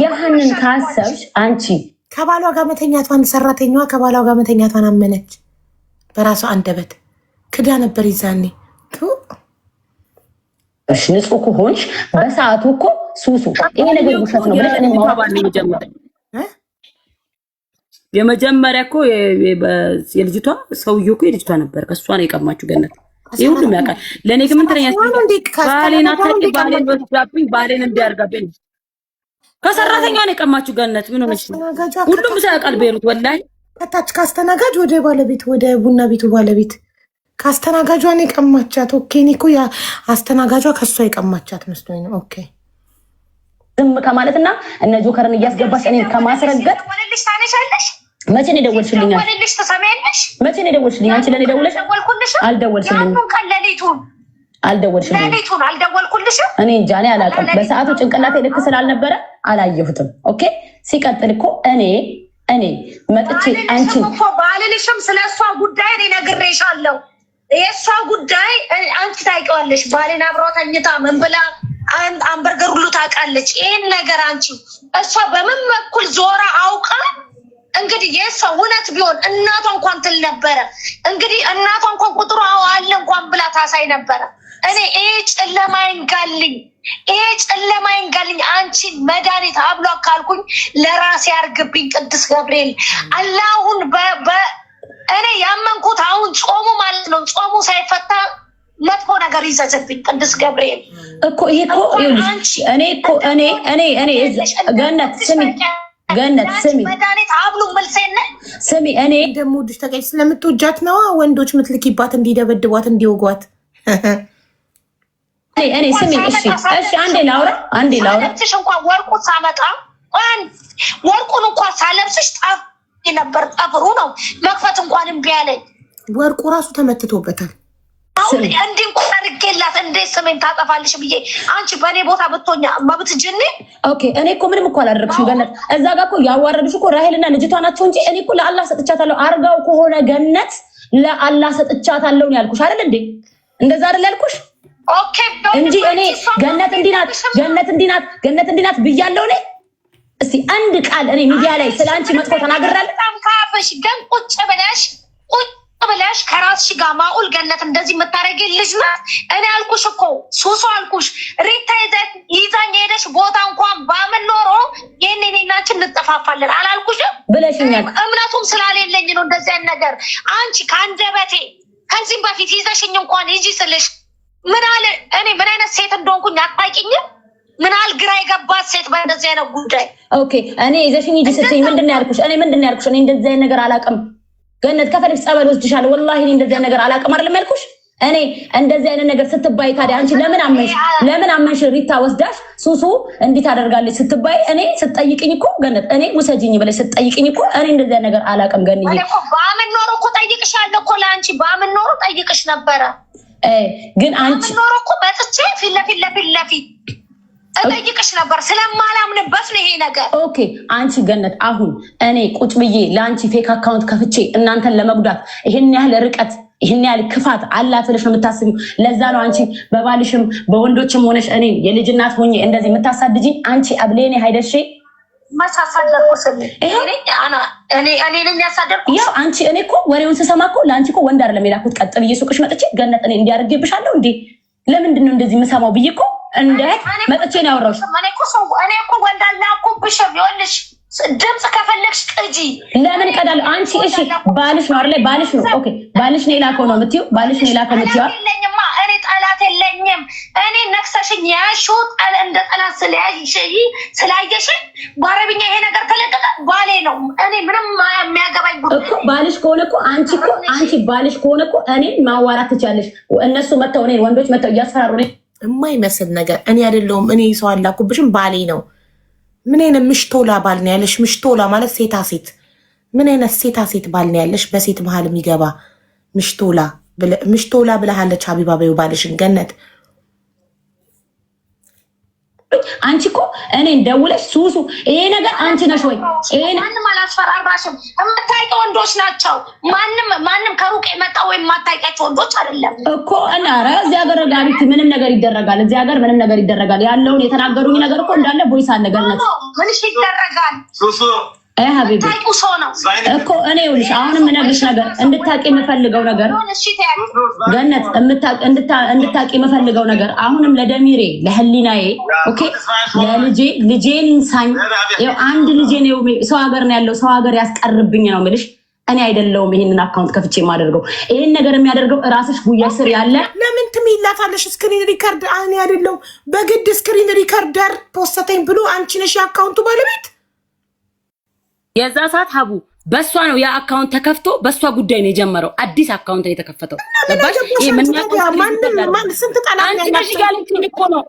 ያንን ካሰብሽ አንቺ ከባሏ ጋር መተኛቷን ሰራተኛዋ ከባሏ ጋር መተኛቷን አመነች። በራሷ አንደበት ክዳ ነበር ይዛኔ። እሺ ንጹህ ከሆንሽ በሰዓቱ እኮ ሱሱ ይሄ ነገር ውሸት ነው ብለሽ እኔ የመጀመሪያ እኮ የልጅቷ ሰውዬው እኮ የልጅቷ ነበር። ከሷ ነው የቀማችሁ ገነት። ይሄ ሁሉም ያውቃል። ለኔ ግን ምን ትለኛለሽ? ባሌን አታውቂ ባሌን ወስዳብኝ ባሌን እንዲያርጋብኝ ከሰራተኛ ነው የቀማችሁ ገነት። ምን ሆነሽ ነው? ሁሉም ሰው ያውቃል። ቤሩት ወላሂ ከታች ካስተናጋጅ ወደ ባለቤት ወደ ቡና ቤቱ ባለቤት ካስተናጋጇን የቀማቻት። ኦኬ እኔ እኮ ያ አስተናጋጇ ከሷ የቀማቻት መስሎኝ ነው። ኦኬ ዝም ከማለትና እነ ጆከርን እያስገባሽ እኔ ከማስረገጥ ወለልሽ ታነሻለሽ። መቼ ነው የደወልሽልኝ? ወለልሽ ተሰማያለሽ። መቼ ነው የደወልሽልኝ? አንቺ ለኔ ደውለሽ አልደወልሽልኝ? ያንኑ ቀለሊቱን አልደወልሽልኝ? ለሊቱን አልደወልኩልሽም። እኔ እንጃ እኔ አላውቅም። በሰዓቱ ጭንቅላቴ ልክ ስላልነበረ አላየሁትም። ኦኬ ሲቀጥል እኮ እኔ መጥቼ አንቺ ባልልሽም ስለሷ ጉዳይ እኔ ነግሬሻለሁ። የሷ ጉዳይ አንቺ ታውቂዋለሽ። ባሌን አብረው ተኝታ ምን ብላ አንበርገር ሁሉ ታውቃለች። ይሄን ነገር አንቺ እሷ በምን በኩል ዞራ አውቃ እንግዲህ የሷ እውነት ቢሆን እናቷ እንኳን ትል ነበረ። እንግዲህ እናቷ እንኳን ቁጥሩ አለ እንኳን ብላ ታሳይ ነበረ። እኔ ይሄ ጨለማ ይንጋልኝ አንቺን መድኃኒት አብሏ ካልኩኝ ለራሴ ያርግብኝ ቅዱስ ገብርኤል አላሁን እኔ ያመንኩት አሁን ጾሙ ማለት ነው። ጾሙ ሳይፈታ መጥፎ ነገር ይዘዝብኝ ቅዱስ ገብርኤል እኮ ይሄ እኮ እኔ ገነት ስሚ መድኃኒት አብሉ መልሴነ ስሚ እኔ ደግሞ ወድሽ ተቀይ ስለምትወጃት ነው ወንዶች ምትልኪባት እንዲደበድቧት እንዲወጓት። እኔ ስሚ እሺ አንዴ ላውራ ለብስሽ እንኳን ወርቁን ሳመጣ ወርቁን እንኳን ሳለብስሽ ጣፍ ነበር። ጠፍሩ ነው መክፈት እንኳን እምቢ አለኝ። ወርቁ ራሱ ተመትቶበታል። አሁን እንዲህ እንኳን አድርጌላት እንዴት ስሜን ታጠፋልሽ ብዬ አንቺ በእኔ ቦታ ብትሆኛ መብት ጅኒ። ኦኬ እኔ እኮ ምንም እኮ አላደረግሽም ገነት። እዛ ጋር እኮ ያዋረድሽ እኮ ራሄልና ልጅቷ ናቸው እንጂ እኔ እኮ ለአላህ ሰጥቻታለሁ። አርጋው ከሆነ ገነት ለአላህ ሰጥቻታለሁ ነው ያልኩሽ አይደል እንዴ? እንደዛ አይደል ያልኩሽ? ኦኬ እንጂ እኔ ገነት እንዲናት ብያለሁ እኔ። እስቲ አንድ ቃል እኔ ሚዲያ ላይ ስላንቺ መጥፎ ተናግሬያለሁ? በጣም ካፈሽ ግን ቁጭ ብለሽ ከራስሽ ጋር ማኡል ገነት እንደዚህ የምታረጊ ልጅ ናት። እኔ አልኩሽ እኮ ሱሱ አልኩሽ። ሪታ ይዛኝ ሄደሽ ቦታ እንኳን ባምን ኖሮ ይሄን እኔናችን እንጠፋፋለን አላልኩሽም ብለሽኛል። እምነቱም ስላሌለኝ ነው እንደዚህ አይነት ነገር አንቺ ከአንደበቴ ከዚህም በፊት ይዘሽኝ እንኳን ሂጂ ስልሽ ምን አለ እኔ ምን አይነት ሴት እንደሆንኩኝ አታውቂኝም? ምን አለ ግራ የገባት ሴት በእንደዚህ አይነት ጉዳይ። ኦኬ እኔ ይዘሽኝ ሂጂ ስትይ ምንድን ነው ያልኩሽ? እኔ እንደዚህ አይነት ነገር አላውቅም። ገነት ከፈልሽ ጸበል ወስድሻለሁ። ወላሂ እኔ እንደዚህ አይነት ነገር አላውቅም አይደለም ያልኩሽ። እኔ እንደዚህ አይነት ነገር ስትባይ ታዲያ አንቺ ለምን አመንሽ? ሪታ ወስዳሽ ሱሱ እንዴት አደርጋለች ስትባይ እኔ ስትጠይቅኝ እኮ ገነት እኔ ውሰጂኝ ብለሽ ስትጠይቅኝ እኮ እኔ እንደዚህ አይነት ነገር አላውቅም። ገንዬ እኔ እኮ ባምን ኖሮ እኮ ጠይቅሻለሁ እኮ ለአንቺ ባምን ኖሮ ጠይቅሽ ነበረ። ግን አንቺ ባምን ኖሮ እኮ በጥቼ ፊት ለፊት እጠይቅሽ ነበር። ስለማላምንበት ነው ይሄ ነገር። ኦኬ አንቺ ገነት አሁን እኔ ቁጭ ብዬ ለአንቺ ፌክ አካውንት ከፍቼ እናንተን ለመጉዳት ይሄን ያህል ርቀት ይሄን ያህል ክፋት አላት ብለሽ ነው የምታስቢው? ለዛ ነው አንቺ በባልሽም በወንዶችም ሆነሽ እኔ የልጅ እናት ሆኜ እንደዚህ የምታሳድጂኝ? አንቺ አብሌኔ ሃይደሽ ማሳሳደርኩሽ እኔ ነኝ ያሳደርኩሽ። ያው አንቺ እኔ እኮ ወሬውን ስሰማ እኮ ለአንቺ እኮ ወንድ አይደለም የላኩት። ቀጥ ብዬ ሱቅሽ መጥቼ ገነት እኔ እንዲያደርግብሻለሁ እንዴ ለምንድን ነው እንደዚህ የምሰማው ብዬ እኮ እንደ መጥቼ ነው ያወራሁሽ። እኔ እኮ ወንድ አላኩብሽም። ይኸውልሽ ድምፅ ከፈለግሽ ቅጂ። ለምን ቀዳለሁ? አንቺ እሺ ባልሽ ነው አይደል? ባልሽ ነው ኦኬ። ባልሽ ነው የላከው ነው የምትይው? ባልሽ ነው የላከው የምትይው? የለኝማ እኔ ጠላት የለኝም። እኔ ነክሰሽኝ ያልሽው እንደ ጠላት ስላየሽኝ በአረብኛ ይሄ ነገር ተለቀቀ ባሌ ነው። እኔ ምንም የሚያገባኝ እኮ ባልሽ ከሆነ እኮ አንቺ ባልሽ ከሆነ እኮ እኔ ማዋራት ትቻለሽ። እነሱ መተው እኔ ወንዶች መተው እያስፈራሩ ነው የማይመስል ነገር። እኔ አይደለሁም እኔ ሰው አላኩብሽም ባሌ ነው። ምን አይነት ምሽቶላ ባል ነው ያለሽ? ምሽቶላ ማለት ሴታ ሴት። ምን አይነት ሴታ ሴት ባል ነው ያለሽ? በሴት መሀል የሚገባ ምሽቶላ ብለሃለች ሀቢባ በይው ባልሽን ገነት። አንቺ እኮ እኔን ደውለሽ ሱሱ ይሄ ነገር አንቺ ነሽ ወይ? ማንም አላስፈራራሽም። የምታውቂው ወንዶች ናቸው። ማንም ከሩቅ የመጣ ወይም የማታውቂያቸው ወንዶች አይደለም እኮ። እና ኧረ እዚህ ሀገር ጋቢት ምንም ነገር ይደረጋል። እዚህ ሀገር ምንም ነገር ይደረጋል። ያለውን የተናገሩኝ ነገር እኮ እንዳለ ቦይስ አለ ገነት። ምንሽ ይደረጋል ሀቢብ እኮ እኔ ይኸውልሽ አሁንም እነግርሽ ነገር እንድታቂ የምፈልገው ነገር ገነት እንድታቂ የምፈልገው ነገር አሁንም ለደሚሬ ለህሊናዬ ኦኬ ልጄን ሳኝ አንድ ልጄ ነው ሰው ሀገር ነው ያለው ሰው ሀገር ያስቀርብኝ ነው የምልሽ። እኔ አይደለሁም ይሄንን አካውንት ከፍቼ የማደርገው። ይሄን ነገር የሚያደርገው እራስሽ ጉያ ስር ያለ ለምን ትሚላታለሽ? ስክሪን ሪከርድ እኔ አይደለሁም በግድ ስክሪን ሪከርደር ፖስተተኝ ብሎ አንቺ ነሽ የአካውንቱ ባለቤት። የዛ ሰዓት ሀቡ በሷ ነው ያ አካውንት ተከፍቶ በሷ ጉዳይ ነው የጀመረው። አዲስ አካውንት ነው የተከፈተው። ገባሽ? ይሄ ምን ስንት ጠላት አንቺ ነሽ እያለችኝ እኮ ነው።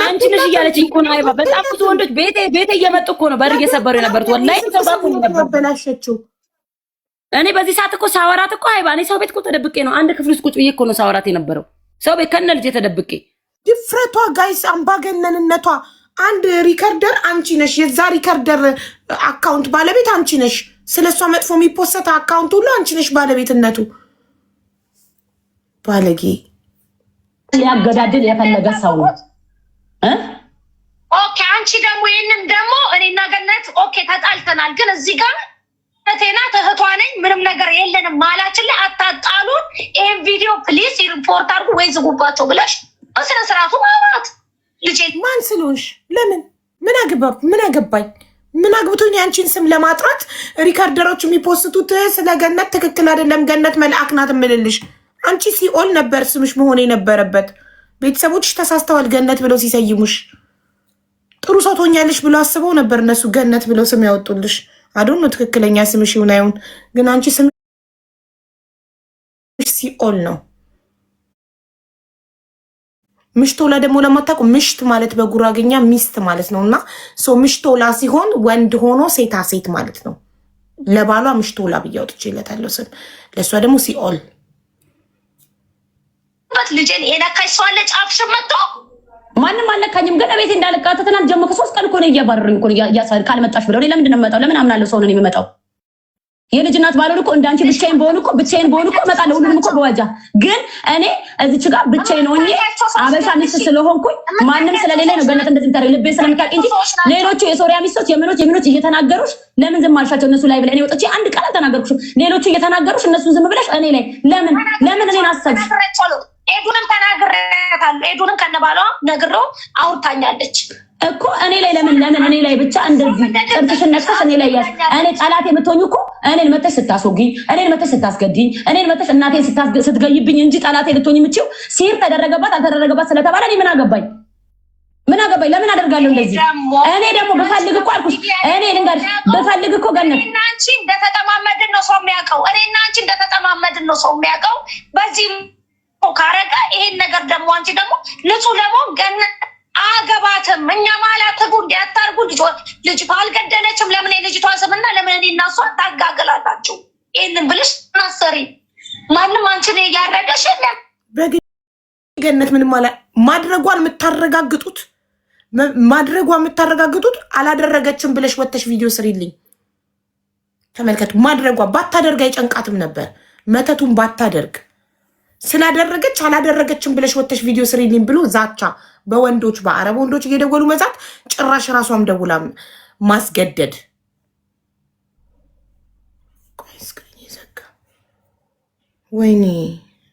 አንቺ ነሽ እያለችኝ እኮ ነው። አይባ በጣም ብዙ ወንዶች ቤቴ እየመጡ እኮ ነው በር እየሰበሩ የነበሩት። ወላሂ ሰው ጋር ነው ያበላሸችው። እኔ በዚህ ሰዓት እኮ ሳወራት እኮ አይባ እኔ ሰው ቤት እኮ ተደብቄ ነው አንድ ክፍል ውስጥ ቁጭ ብዬ እኮ ነው ሳወራት የነበረው። ሰው ቤት ከነ ልጄ ተደብቄ። ድፍረቷ ጋይስ አምባገነንነቷ። አንድ ሪከርደር አንቺ ነሽ፣ የዛ ሪከርደር አካውንት ባለቤት አንቺ ነሽ። ስለሷ መጥፎ የሚፖሰት አካውንት ሁሉ አንቺ ነሽ ባለቤትነቱ። ባለጌ ሊያገዳድል የፈለገ ሰው ነው። ኦኬ አንቺ ደግሞ ይሄንን ደግሞ እኔና ገነት ኦኬ ተጣልተናል፣ ግን እዚህ ጋር እህቴና እህቷ ነኝ ምንም ነገር የለንም ማላችን ላይ አታጣሉን። ይሄን ቪዲዮ ፕሊዝ ሪፖርት አድርጉ ወይ ዝጉባቸው ብለሽ በስነ ስርዓቱ ማውራት ልጄ ማን ስለሆንሽ ለምን ምን አገባኝ? ምን አግብቶኝ አንቺን ስም ለማጥራት ሪካርደሮች የሚፖስቱት ስለ ገነት ትክክል አይደለም። ገነት መልአክ ናት የምልልሽ። አንቺ ሲኦል ነበር ስምሽ መሆን የነበረበት። ቤተሰቦችሽ ተሳስተዋል ገነት ብለው ሲሰይሙሽ። ጥሩ ሰው ትሆኛለሽ ብለው አስበው ነበር እነሱ ገነት ብለው ስም ያወጡልሽ። አዶን ነው ትክክለኛ ስምሽ ይሁን አይሁን፣ ግን አንቺ ስምሽ ሲኦል ነው። ምሽቶላ ደግሞ ለማታውቁ ምሽት ማለት በጉራግኛ ሚስት ማለት ነው። እና ምሽቶላ ሲሆን ወንድ ሆኖ ሴታ ሴት ማለት ነው። ለባሏ ምሽቶላ ብዬ አውጥቼለታለሁ ስም፣ ለእሷ ደግሞ ሲኦል። ልጄን የነካሽ ሰው አለ ጫፍሽን መጥቶ? ማንም አልነካኝም። ገና ቤቴ እንዳልቃተ ትናንት ጀምሮ ከ3 ቀን እኮ ነው እያባረሩኝ እኮ ካልመጣሽ ብለው። ለምንድን ነው የምመጣው? ለምን አምናለሁ ሰው ነው የሚመጣው? የልጅ እናት ባልሆን እኮ እንዳንቺ ብቻዬን በሆን እኮ እመጣለሁ ሁሉንም እኮ በወጃ ግን እኔ እዚች ጋር ብቻዬን ሆኜ አበሻ ሚስት ስለሆንኩኝ ማንም ስለሌለ ነው ገነት እንደዚህ ታረግ ልቤ ስለምታውቂ እንጂ ሌሎቹ የሶሪያ ሚስቶች የምኖች እየተናገሩሽ ለምን ዝም አልሻቸው? እነሱ ላይ ብለ እኔ ወጥቼ አንድ ቃል ተናገርኩሽ። ሌሎቹ እየተናገሩሽ እነሱን ዝም ብለሽ እኔ ላይ ለምን እኔን አሰብሽ? ኤዱንም ተናግሬታለሁ። ኤዱንም ከነባሏ ነግረው አውርታኛለች እኮ እኔ ላይ ለምን እኔ ላይ ብቻ እንደዚህ ጥርጥሽን ነክተሽ እኔ ላይ ያስ እኔ ጠላት የምትሆኝ እኮ እኔን መተሽ ስታስወጊኝ፣ እኔን መተሽ ስታስገድኝ፣ እኔን መተሽ እናቴን ስትገይብኝ እንጂ ጠላቴ ልትሆኝ የምትችው ሲር ተደረገባት አልተደረገባት ስለተባለ እኔ ምን አገባኝ? ለምን አደርጋለሁ እንደዚህ? እኔ ደግሞ በፈልግ እኮ አልኩሽ። እኔ ልንገርሽ በፈልግ እኮ ገነት እና አንቺ እንደተጠማመድን ነው ሰው የሚያውቀው። እኔና አንቺ እንደተጠማመድን ነው ሰው የሚያውቀው። በዚህ ካረጋ ይሄን ነገር ደግሞ አንቺ ደግሞ ንጹህ ደግሞ ገነት አገባትም እኛ ማለት ጉ እንዲያታርጉ ልጅቷ አልገደለችም። ለምን የልጅቷ ስምና ለምን እኔ እና እሷ ታጋገላላችሁ? ይሄንን ብልሽ ናሰሪ ማንም አንቺን ያረደሽ የለም። በገነት ምንም ማለት ማድረጓን የምታረጋግጡት አላደረገችም ብለሽ ወተሽ ቪዲዮ ስሪልኝ ተመልከቱ። ማድረጓ ባታደርግ አይጨንቃትም ነበር። መተቱን ባታደርግ ስላደረገች አላደረገችም ብለሽ ወተሽ ቪዲዮ ስሪልኝ ብሎ ዛቻ በወንዶች በአረብ ወንዶች እየደወሉ መዛት፣ ጭራሽ ራሷም ደውላ ማስገደድ። ወይኔ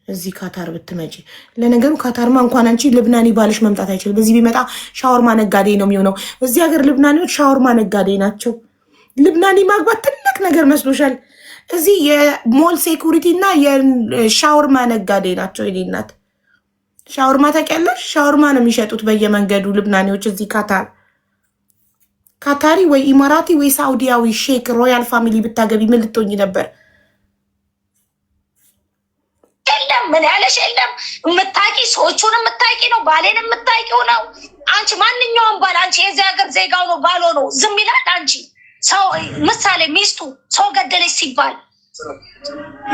እዚህ ካታር ብትመጪ። ለነገሩ ካታርማ እንኳን አንቺ ልብናኒ ባልሽ መምጣት አይችልም። በዚህ ቢመጣ ሻወርማ ነጋዴ ነው የሚሆነው። እዚህ ሀገር ልብናኒዎች ሻወርማ ነጋዴ ናቸው። ልብናኒ ማግባት ትልቅ ነገር መስሎሻል? እዚህ የሞል ሴኩሪቲ እና የሻወርማ ነጋዴ ናቸው። የኔ እናት ሻወርማ ታውቂያለሽ? ሻወርማ ነው የሚሸጡት በየመንገዱ ልብናኔዎች። እዚህ ካታሪ ወይ ኢማራቲ ወይ ሳውዲያዊ ሼክ ሮያል ፋሚሊ ብታገቢ ምን ልትሆኚ ነበር? የለም ምን ያለሽ የለም። የምታውቂ ሰዎቹን የምታውቂ ነው፣ ባሌን የምታውቂው ነው። አንቺ ማንኛውም ባል አንቺ የዚህ ሀገር ዜጋው ነው ባሎ ነው ዝም ይላል? አንቺ ሰው ምሳሌ ሚስቱ ሰው ገደለች ሲባል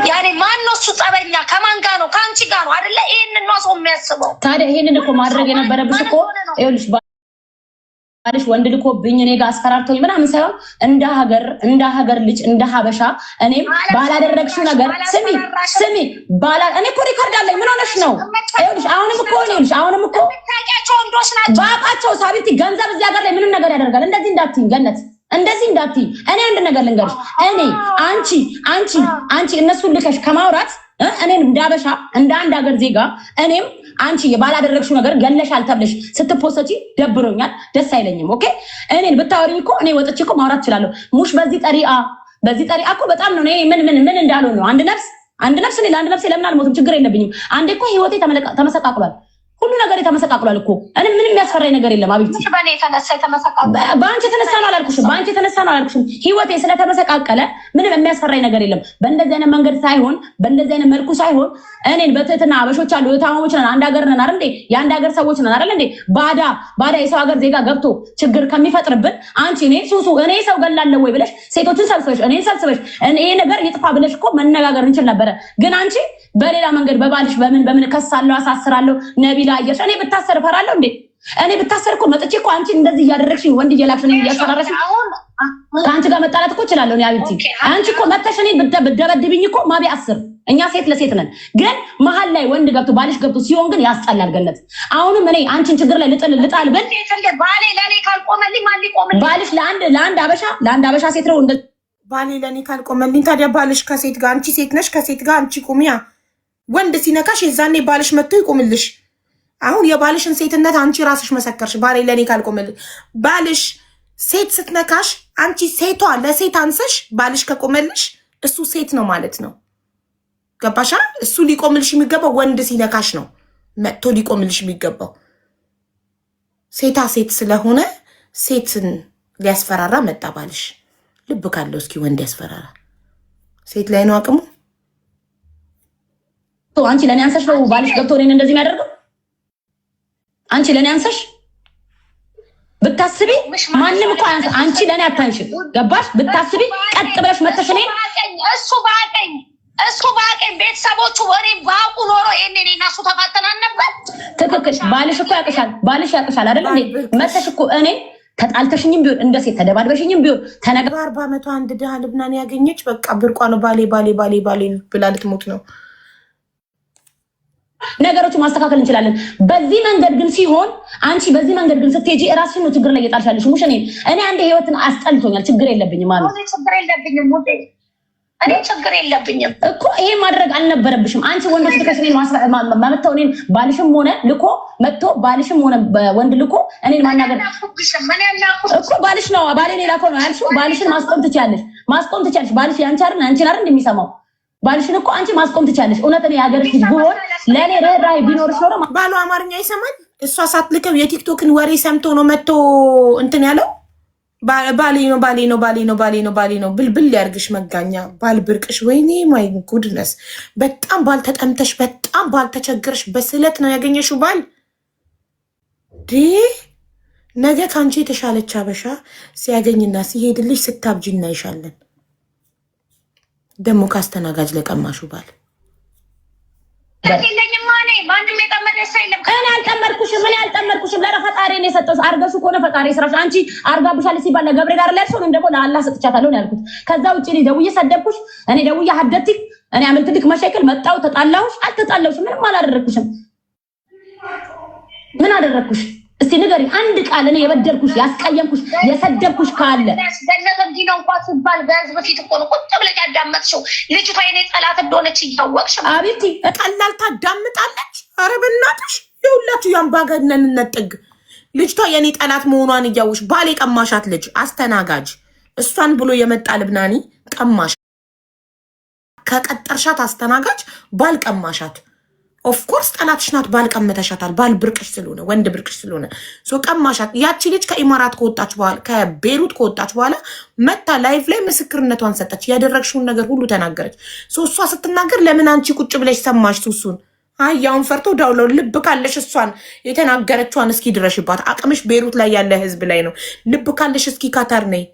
ያኔ ማን ነው እሱ? ጸበኛ ከማን ጋር ነው? ከአንቺ ጋር ነው አይደለ? ይሄንን ነው ሰው የሚያስበው። ታዲያ ይሄንን እኮ ማድረግ የነበረብሽ እኮ ይኸውልሽ ባልሽ ወንድ ልኮብኝ እኔ ጋር አስፈራርተውኝ ምናምን ሳይሆን እንደ ሀገር ልጅ እንደ ሀበሻ እኔም ባላደረግሽው ነገር ስሚ እኔ እኮ ሪከርድ አለኝ። ምን ሆነሽ ነው? ይኸውልሽ አሁንም እኮ ታውቂያቸው ወንዶች ናቸው ባቃቸው ሳቢቲ ገንዘብ እዚህ ሀገር ላይ ምንም ነገር ያደርጋል። እንደዚህ እንዳትይኝ ገነት፣ እንደዚህ እንዳትይ። እኔ አንድ ነገር ልንገርሽ፣ እኔ አንቺ እነሱን ልከሽ ከማውራት እኔን እንዳበሻ እንደ አንድ ሀገር ዜጋ እኔም አንቺ ባላደረግሽው ነገር ገለሻል ተብለሽ ስትፖሰቺ ደብሮኛል፣ ደስ አይለኝም። ኦኬ እኔን ብታወሪኝ እኮ እኔ ወጥቼ እኮ ማውራት እችላለሁ። ሙሽ በዚህ ጠሪአ እኮ በጣም ነው። እኔ ምን እንዳልሆን ነው። አንድ ነፍስ እኔ ለአንድ ነፍስ ለምን አልሞትም? ችግር የለብኝም። አንዴ እኮ ህይወቴ ተመሰቃቅሏል። ሁሉ ነገር የተመሰቃቅሏል እኮ እኔ ምንም የሚያስፈራኝ ነገር የለም። አብይቲ በአንቺ የተነሳ ነው አላልኩሽም። ህይወቴ ስለተመሰቃቀለ ምንም የሚያስፈራኝ ነገር የለም። በእንደዚህ አይነት መንገድ ሳይሆን በእንደዚህ አይነት መልኩ ሳይሆን እኔን በትህትና አበሾች አሉ የታማሞች ነን፣ አንድ ሀገር ነን አይደል እንዴ? የአንድ ሀገር ሰዎች ነን አይደል እንዴ? ባዳ የሰው ሀገር ዜጋ ገብቶ ችግር ከሚፈጥርብን አንቺ እኔ ሰው ገላለሁ ወይ ብለሽ ሴቶችን ሰብስበሽ እኔን ሰብስበሽ ይሄ ነገር ይጥፋ ብለሽ እኮ መነጋገር እንችል ነበረ። ግን አንቺ በሌላ መንገድ በባልሽ በምን ከሳለሁ አሳስራለሁ ነቢላ አየሽ። እኔ ብታሰር እፈራለሁ እንዴ? እኔ ብታሰር እኮ መጥቼ እኮ አንቺ እንደዚህ እያደረግሽኝ ወንድ እየላክሽ ነው እያስፈራረሽኝ ከአንቺ ጋር መጣላት እኮ እችላለሁ። እኔ አብቲ አንቺ እኮ መተሽ እኔን ብትደበድብኝ እኮ ማቢ 10 እኛ ሴት ለሴት ነን። ግን መሀል ላይ ወንድ ገብቶ ባልሽ ገብቶ ሲሆን ግን ያስጠላል ገነት። አሁንም እኔ አንቺን ችግር ላይ ልጣል ብል ባሌ ለኔ ካልቆመልኝ ማን ሊቆምልኝ? ባልሽ ለአንድ አበሻ ሴት ነው እንደ ባሌ ለኔ ካልቆመልኝ ታዲያ ባልሽ ከሴት ጋር አንቺ ሴት ነሽ፣ ከሴት ጋር አንቺ ቁሚያ። ወንድ ሲነካሽ የዛኔ ባልሽ መጥቶ ይቆምልሽ። አሁን የባልሽን ሴትነት አንቺ ራስሽ መሰከርሽ። ባሌ ለኔ ካልቆመልኝ ባልሽ ሴት ስትነካሽ አንቺ ሴቷ ለሴት አንሰሽ ባልሽ ከቆመልሽ እሱ ሴት ነው ማለት ነው። ገባሻ? እሱ ሊቆምልሽ የሚገባው ወንድ ሲነካሽ ነው መጥቶ ሊቆምልሽ የሚገባው። ሴታ ሴት ስለሆነ ሴትን ሊያስፈራራ መጣ ባልሽ። ልብ ካለው እስኪ ወንድ ያስፈራራ። ሴት ላይ ነው አቅሙ። አንቺ ለኔ አንሰሽ ነው ባልሽ ገብቶ እኔን እንደዚህ የሚያደርገው? አንቺ ለኔ አንሰሽ ብታስቢ ማንም እኮ አንቺ ለኔ አታንሽም። ገባሽ? ብታስቢ ቀጥ ብለሽ መተሽ እኔን እሱ ባቀኝ ቤተሰቦቹ ወሬ ባቁ ኖሮ እኔ እሱ ተፋተናን ነበር። ትክክል። ባልሽ እኮ ያቅሻል አይደል እንዴ? መተሽ እኮ ተጣልተሽኝም ቢሆን እንደ ሴት ተደባድበሽኝም ቢሆን ተነጋ 40 ዓመቷ አንድ ድሃ ልብናን ያገኘች በቃ ብርቋ ነው። ባሌ ብላ ልትሞት ነው። ነገሮች ማስተካከል እንችላለን። በዚህ መንገድ ግን ሲሆን አንቺ በዚህ መንገድ ግን ስትሄጂ እራስሽን ነው ችግር ላይ እየጣልሻለሽ። ሙሽ እኔ አንድ ህይወትን አስጠልቶኛል። ችግር የለብኝም ማለት እኔ ችግር የለብኝም እኮ ይሄ ማድረግ አልነበረብሽም። አንቺ ወንዶች ልከሽኔን ማመጣው እኔን ባልሽም ሆነ ልኮ መጥቶ ባልሽም ሆነ ወንድ ልኮ እኔን ማናገር እኮ ባልሽ ነው ባሌ ሌላ እኮ ነው ያልሽው። ባልሽን ማስቆም ትችያለሽ። ባልሽ ያንቺ አይደል አንቺን አይደል እንደሚሰማው ባልሽን እኮ አንቺ ማስቆም ትችያለሽ። እውነት እኔ ያገርሽ ቢሆን ለኔ ራይ ቢኖርሽ ኖሮ ባሉ አማርኛ ይሰማል። እሷ ሳትልከው የቲክቶክን ወሬ ሰምቶ ነው መጥቶ እንትን ያለው። ባሌ ነው ብልብል ያርግሽ መጋኛ ባል ብርቅሽ። ወይኔ ማይ ጉድነስ። በጣም ባል ተጠምተሽ በጣም ባል ተቸግረሽ በስለት ነው ያገኘሽው ባል። ነገ ከአንቺ የተሻለች አበሻ ሲያገኝና ሲሄድልሽ ስታብጂ እናይሻለን። ደግሞ ካስተናጋጅ ለቀማሹ ባል እኔ አልጠመድኩሽም። ለፈጣሪ ነው የሰጠሁሽ። አርገሹ ከሆነ ፈጣሪ ስራሽ። አንቺ አርጋብሻል ሲባል ለገብሬ ጋር ላይ ሰው ደግሞ ለአላህ ሰጥቻታለሁ ነው ያልኩት። ከዛ ውጪ እኔ ደውዬ ሰደብኩሽ። እኔ ደውዬ ሀደትክ እኔ አመልትልክ መሸከል መጣው ተጣላሁሽ። አልተጣላሁሽ። ምንም አላደረኩሽም። ምን አደረኩሽ? እስቲ ንገሪ አንድ ቃል እኔ የበደልኩሽ ያስቀየምኩሽ የሰደብኩሽ ካለ ገነት እንዲህ ነው እንኳን ሲባል በህዝብ ፊት እኮ ነው ቁጭ ብለሽ ያዳመጥሽው። ልጅቷ የኔ ጠላት እንደሆነች እያወቅሽ አቤቲ ቀላል ታዳምጣለች። ኧረ በእናትሽ የሁላችሁ የአምባገነንነት ጥግ። ልጅቷ የኔ ጠላት መሆኗን እያወቅሽ ባል የቀማሻት ልጅ አስተናጋጅ እሷን ብሎ የመጣ ልብናኒ ቀማሽ። ከቀጠርሻት አስተናጋጅ ባል ቀማሻት። ኦፍኮርስ ጠላትሽ ናት። ባል ቀምተሻታል። ባል ብርቅሽ ስለሆነ ወንድ ብርቅሽ ስለሆነ ቀማሻት። ያቺ ልጅ ከኢማራት ከወጣች በኋላ ከቤሩት ከወጣች በኋላ መታ ላይፍ ላይ ምስክርነቷን ሰጠች። ያደረግሽውን ነገር ሁሉ ተናገረች። እሷ ስትናገር ለምን አንቺ ቁጭ ብለሽ ሰማሽ? ሱሱን አያውን ፈርቶ ዳውለው ልብ ካለሽ እሷን የተናገረችዋን እስኪ ድረሽባት። አቅምሽ ቤሩት ላይ ያለ ህዝብ ላይ ነው። ልብ ካለሽ እስኪ ካታር ነይ